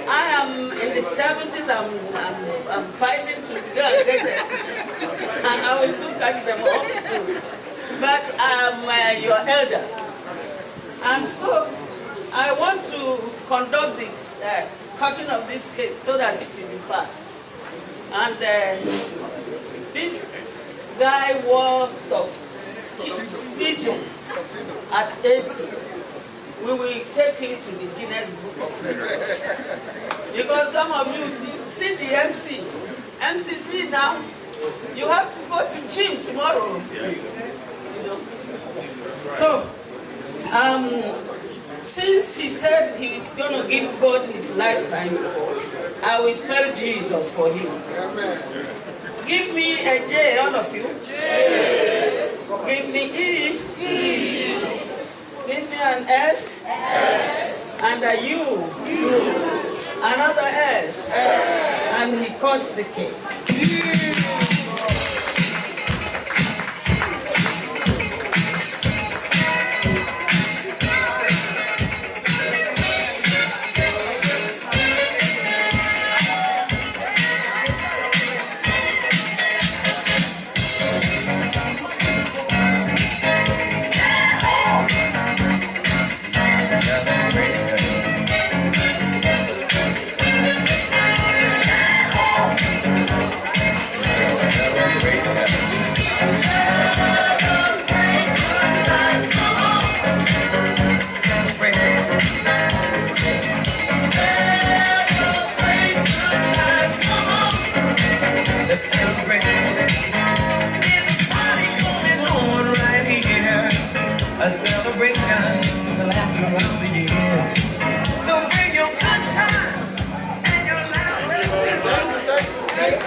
I am in the 70s. I'm fighting to get there. And I will still catch them all. But I'm your elder. And so I want to conduct this cutting of this cake so that it will be fast. And this guy wore tuxedo at 80. We will take him to the Guinness Book of Records. Because some of you see the MC. MCC now, you have to go to gym tomorrow. You know? So, since he said he is going to give God his lifetime, I will spell Jesus for him. Amen. Give me a J, all of you. J. Give me E. E. Give me an S. S. And a U. U. Another S. S. And he cuts the cake.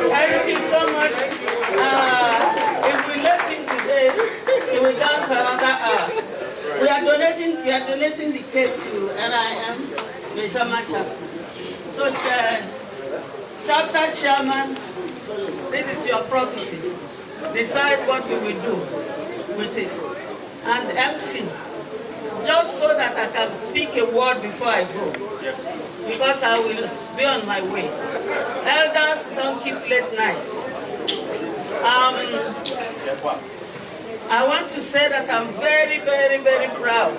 Thank you so much. If we let him today, he will dance for another hour. We are donating the cake to NIM Maitama chapter. So chapter chairman, this is your property. Decide what we will do with it. And MC, just so that I can speak a word before I go, because I will be on my way. Elders don't keep late nights. I want to say that I'm very, very, very proud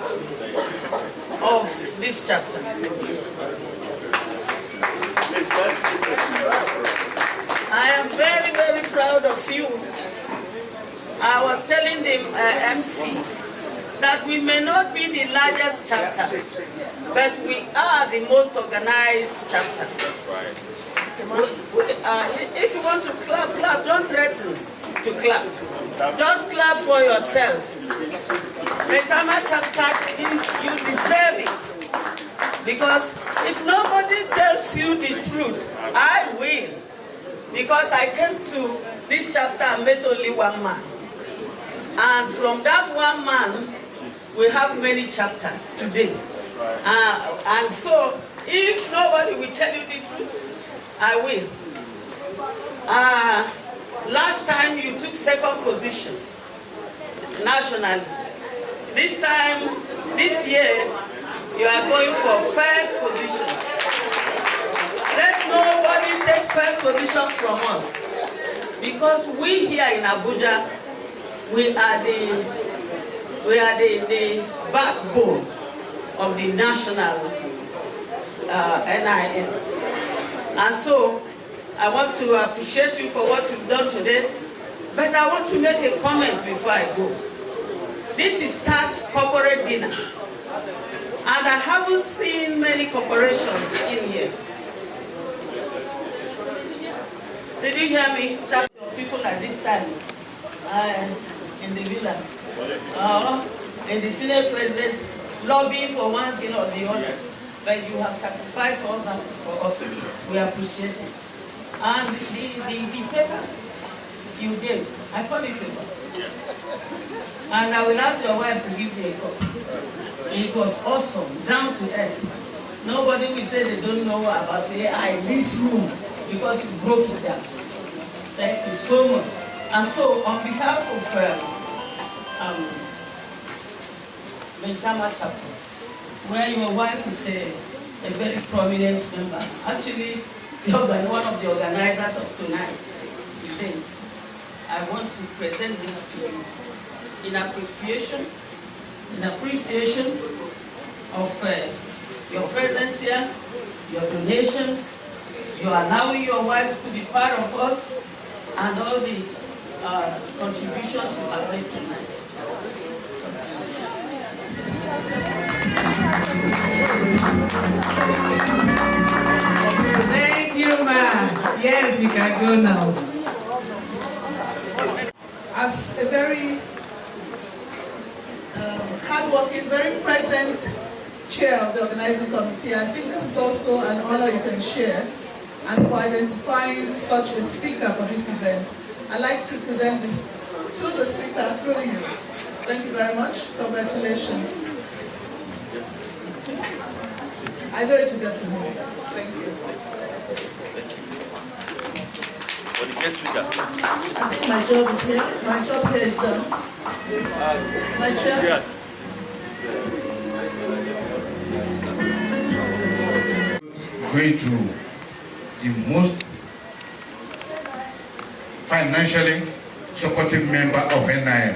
of this chapter. I am very, very proud of you. I was telling the MC that we may not be the largest chapter, but we are the most organized chapter. If you want to clap, clap. Don't threaten to clap. Just clap for yourselves. Maitama chapter, you deserve it. Because if nobody tells you the truth, I will. Because I came to this chapter and met only one man. And from that one man, we have many chapters today. And so, if nobody will tell you the truth, I will. Last time you took second position nationally. This time, this year, you are going for first position. Let nobody take first position from us. Because we here in Abuja, we are the backbone of the national NIN. And so, I want to appreciate you for what you've done today, but I want to make a comment before I go. This is third corporate dinner, and I haven't seen many corporations in here. Did you hear me? People at this time in the villa, in the Senate president, lobbying for one thing or the other, but you have sacrificed all that for us. We appreciate it. And the paper you gave, I call it paper. And I will ask your wife to give me a copy. It was awesome, down to earth. Nobody will say they don't know about AI in this room because you broke it down. Thank you so much. And so, on behalf of Mensama chapter, where your wife is a very prominent member, actually, one of the organizers of tonight's event, I want to present this to you in appreciation of your presence here, your donations, your allowing your wife to be part of us, and all the contributions you have made tonight. Thank you, ma. Yes, you can go now. As a very hardworking, very present chair of the organizing committee, I think this is also an honor you can share, and for identifying such a speaker for this event. I'd like to present this to the speaker through you. Thank you very much. Congratulations. I know it will get to me. Thank you. For the guest speaker. I think my job is here. My job here is done. My chair. Going through the most financially supportive member of NIM,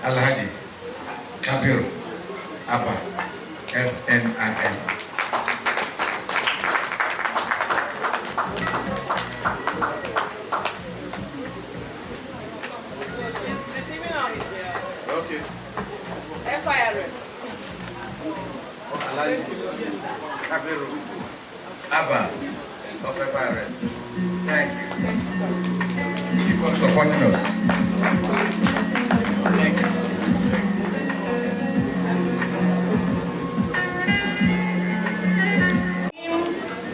Alhaji Kabiru Abba, FNIM. Okay. FIRS. Alhaji Kabiru Abba of FIRS. Thank you. Keep on supporting us. Thank you.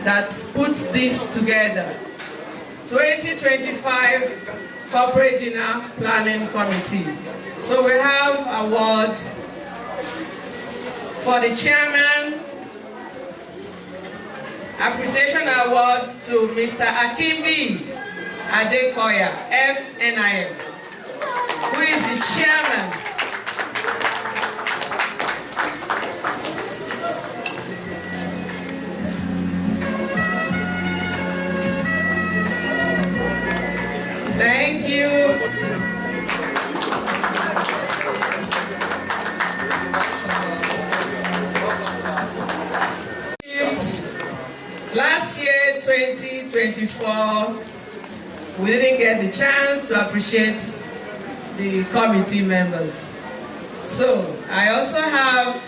That puts this together. 2025 Corporate Dinner Planning Committee. So we have award for the chairman, appreciation award to Mr. Akimbi Adekoya, FNIM, who is the chairman. Thank you. Last year, 2024, we didn't get the chance to appreciate the committee members. So, I also have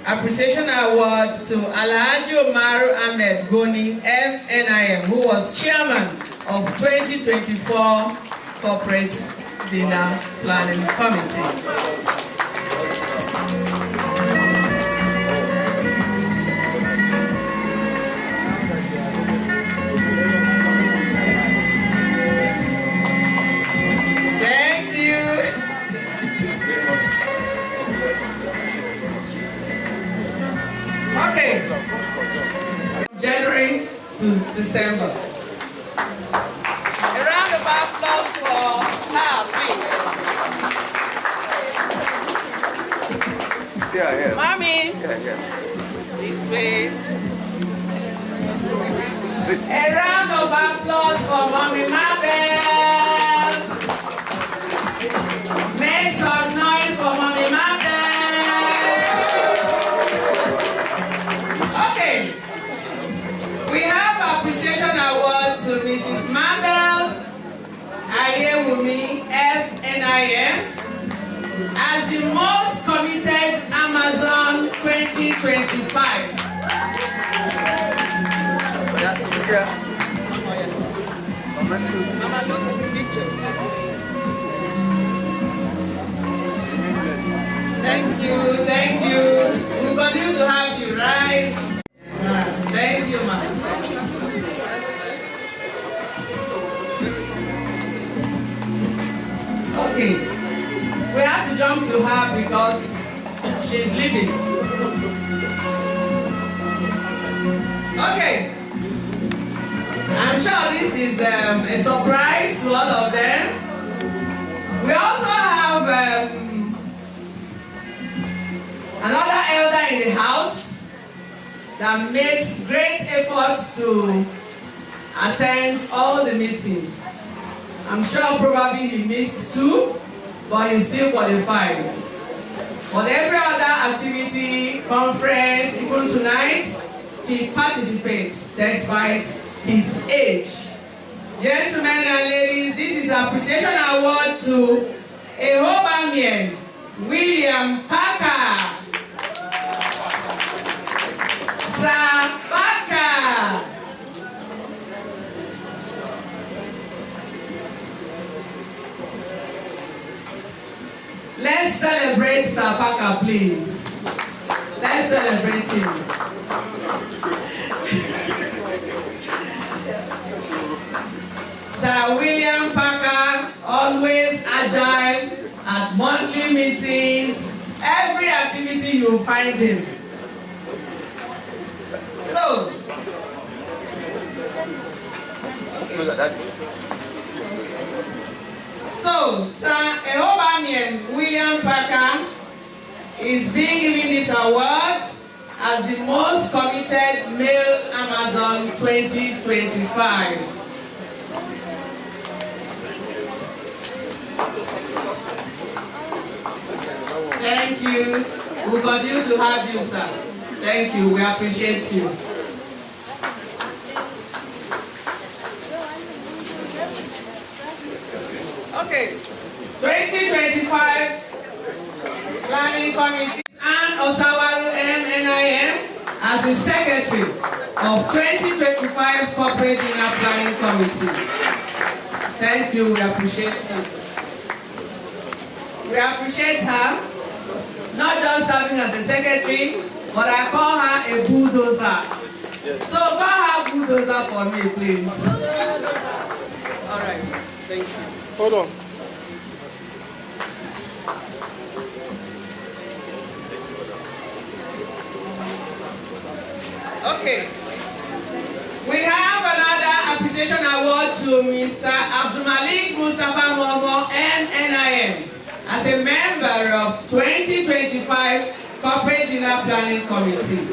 appreciation award to Alhaji Omaru Ahmed Goni, FNIM, who was chairman of 2024 Corporate Dinner Planning Committee. December. A round of applause for her, please. Yeah. Mommy. Yeah. This way. A round of applause for Mommy Mabel. Make some noise for Mommy Mabel. Okay. We have appreciation award to Mrs. Mabel Ayewumi FNIM as the most committed Amazon 2025. Mama, look at the picture. Thank you. We continue to have you, right? Thank you, Mama. Okay, we have to jump to her because she's leaving. Okay, I'm sure this is a surprise to all of them. We also have another elder in the house that makes great efforts to attend all the meetings. I'm sure probably he missed 2, but he's still qualified. But every other activity, conference, even tonight, he participates despite his age. Gentlemen and ladies, this is appreciation award to Ehobamien William Parker. Sir Parker. Let's celebrate Sir Parker, please. Let's celebrate him. Sir William Parker, always agile at monthly meetings, every activity you find him. So, Sir Ehobamien William Parker is being given this award as the most committed male Amazon 2025. Thank you. We'll continue to have you, sir. Thank you. We appreciate you. Okay. 2025 Planning Committee and Osawaru MNIM as the Secretary of 2025 Corporate Dinner Planning Committee. Thank you. We appreciate you. We appreciate her. Not just serving as a secretary, but I call her a bulldozer. Yes. So call her bulldozer for me, please. All right. Thank you. Hold on. Okay. We have another appreciation award to Mr. Abdulmalik Mustafa Momo NNIM as a member of 2025 Corporate Dinner Planning Committee.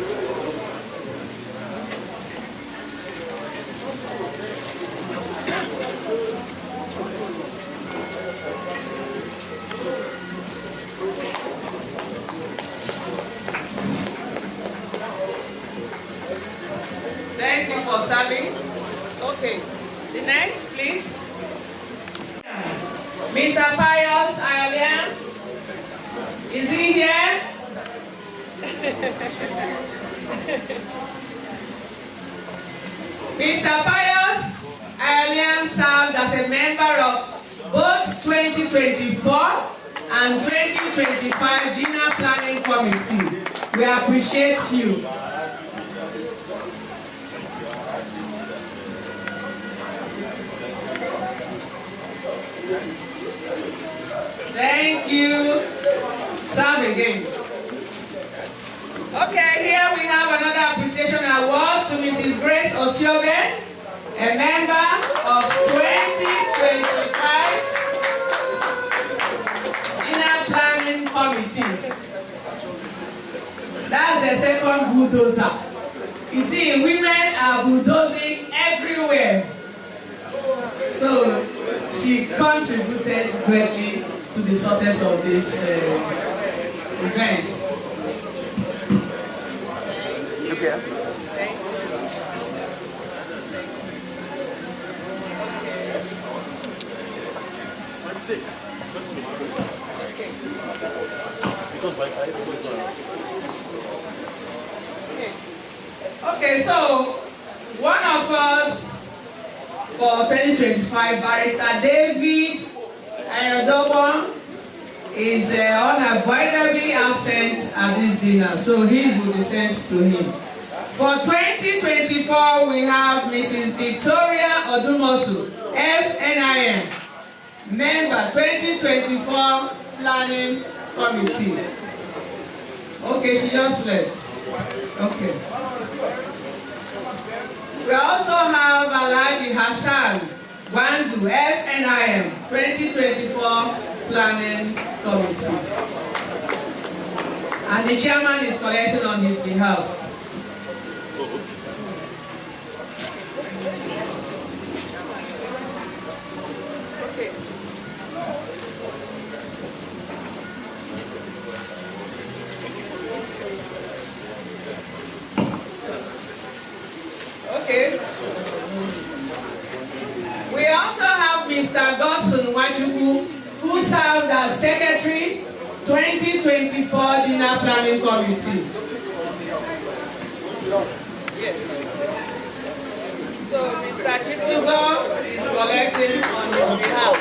Thank you for serving. Okay, the next, please. Mr. Pius Ayalian, is he here? Mr. Pius Ayalian served as a member of both 2024 and 2025 Dinner Planning Committee. We appreciate you. Thank you. Serve again. Okay, here we have another appreciation award to Mrs. Grace Osiobe a member of 2025 Inner Planning Committee. That's the second bulldozer. You see, women are bulldozing everywhere. So she contributed greatly to the success of this event. Okay. Okay, so one of us for 2025, Barrister David Ayodobon, is unavoidably absent at this dinner, so his will be sent to him. For 2024, we have Mrs. Victoria Odumosu, FNIM, member 2024 Planning Committee. Okay, she just left. Okay. We also have Alhaji Hassan Wandu, FNIM 2024 Planning Committee. And the chairman is collecting on his behalf. Okay. We also have Mr. Godson Wachuku, who served as Secretary, 2024 Dinner Planning Committee. Yes. So Mr. Chibuzo is collecting on his behalf.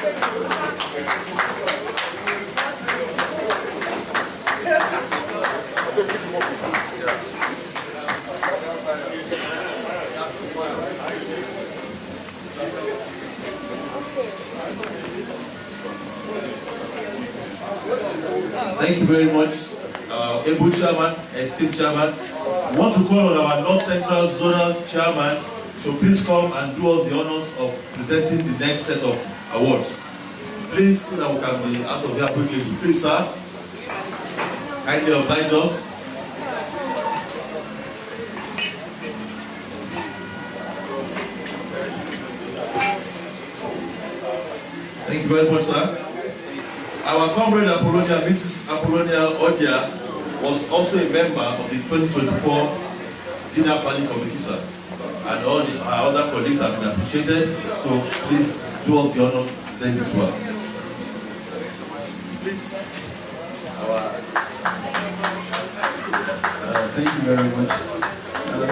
Thank you very much, able chairman, esteemed chairman. We want to call on our North Central Zonal chairman to please come and do us the honors of presenting the next set of awards. Please, so that we can be out of here quickly. Please, sir, kindly oblige us. Thank you very much, sir. Our comrade Apollonia, Mrs. Apollonia Odia, was also a member of the 2024 Dinner Planning Committee, sir. And all our other colleagues have been appreciated. So please do us the honor to thank this work. Please. Thank you very much.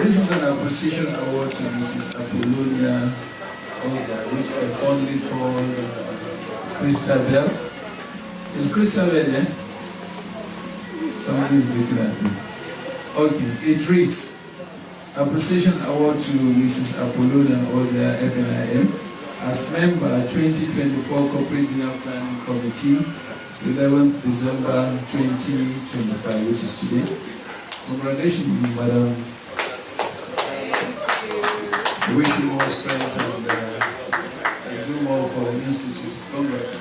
This is an appreciation award to Mrs. Apollonia Odia, which I fondly call Christabel. Is Christabel there? Somebody is looking at me. Okay, it reads, Appreciation Award to Mrs. Apollonia Odia, FNIM, as member 2024 Corporate Dinner Planning Committee, 11th December 2025, which is today. Congratulations, madam. I wish you more strength and do more for the institute. Congrats.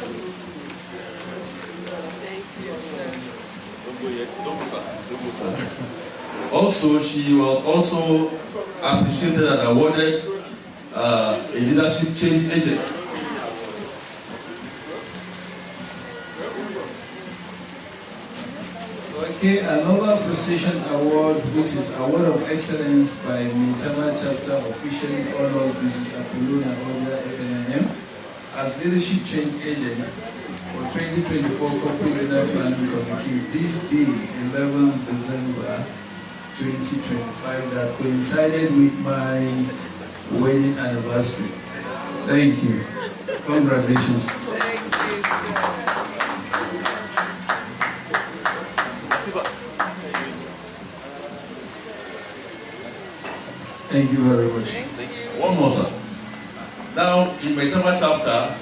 Also, she was also appreciated and awarded a leadership change agent. Okay, another appreciation award, which is Award of Excellence by Maitama Chapter, officially honors Mrs. Apollonia Odia, FNIM, as leadership change agent for 2024 Corporate Dinner Planning Committee this day, 11th December 2025, that coincided with my wedding anniversary. Thank you. Congratulations. Thank you very much. One more, sir. Now, in Maitama chapter,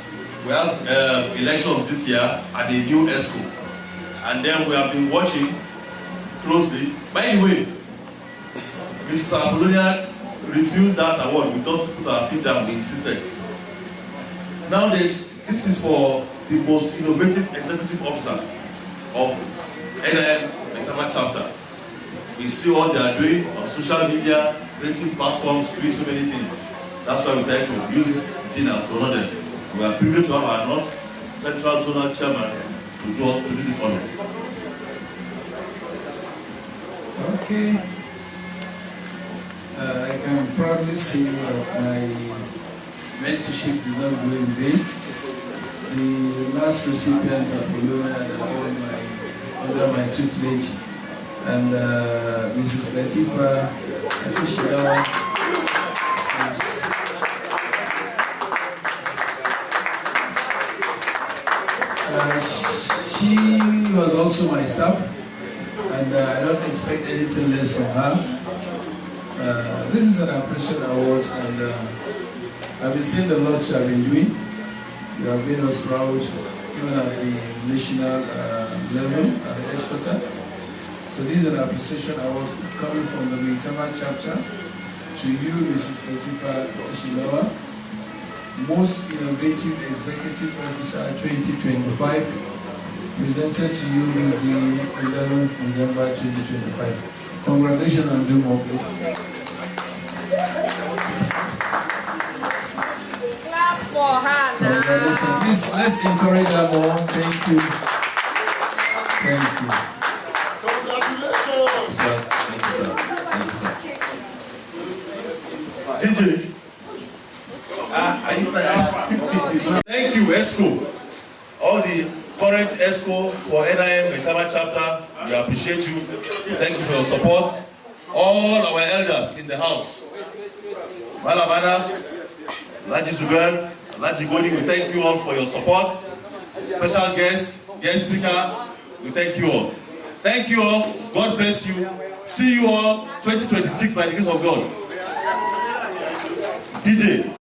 we have elections this year at the new ESCO. And then we have been watching closely. By the way, Mrs. Apollonia refused that award. We just put our feet down, we insisted. Nowadays, this is for the most innovative executive officer of NIM Maitama chapter. We see what they are doing on social media, creating platforms, doing so many things. That's why we try to use this dinner to honor them. We are privileged to have our North Central Zonal Chairman to do this honor. Okay. I can proudly say that my mentorship did not go in vain. The last recipient of Apollonia under my tutelage, and Mrs. Latifa Atishilawa. She was also my staff, and I don't expect anything less from her. This is an appreciation award, and I've been seeing the lot she has been doing. You have made us proud, even at the national level, at the headquarters. So this is an appreciation award coming from the Maitama chapter to you, Mrs. Latifa Atishilawa, Most Innovative Executive Officer 2025, presented to you is the 11th December 2025. Congratulations and do more, please. Clap for her now. Congratulations. Please, let's encourage her more. Thank you. Thank you. Congratulations. Sir. Thank you, sir. Thank you, sir. DJ. Are you tired? Thank you, ESCO. All the current ESCO for NIM Maitama chapter, we appreciate you. Thank you for your support. All our elders in the house, Malabanas, Laji Zuber, Laji Godi, we thank you all for your support. Special guest speaker, we thank you all. Thank you all. God bless you. See you all 2026 by the grace of God. DJ.